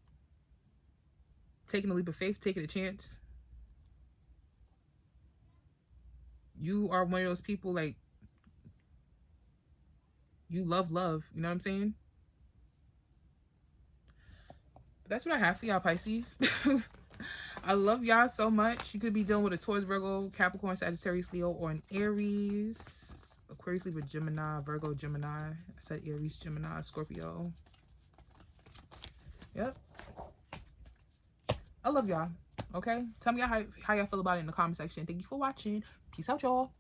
Taking a leap of faith, taking a chance. You are one of those people, like, you love, you know what I'm saying? But that's what I have for y'all, Pisces. I love y'all so much. You could be dealing with a Taurus, Virgo, Capricorn, Sagittarius, Leo, or an Aries. Aquarius, Libra, Gemini, Virgo, Gemini. I said Aries, Gemini, Scorpio. Yep. I love y'all. Okay? Tell me how y'all feel about it in the comment section. Thank you for watching. Peace out, y'all.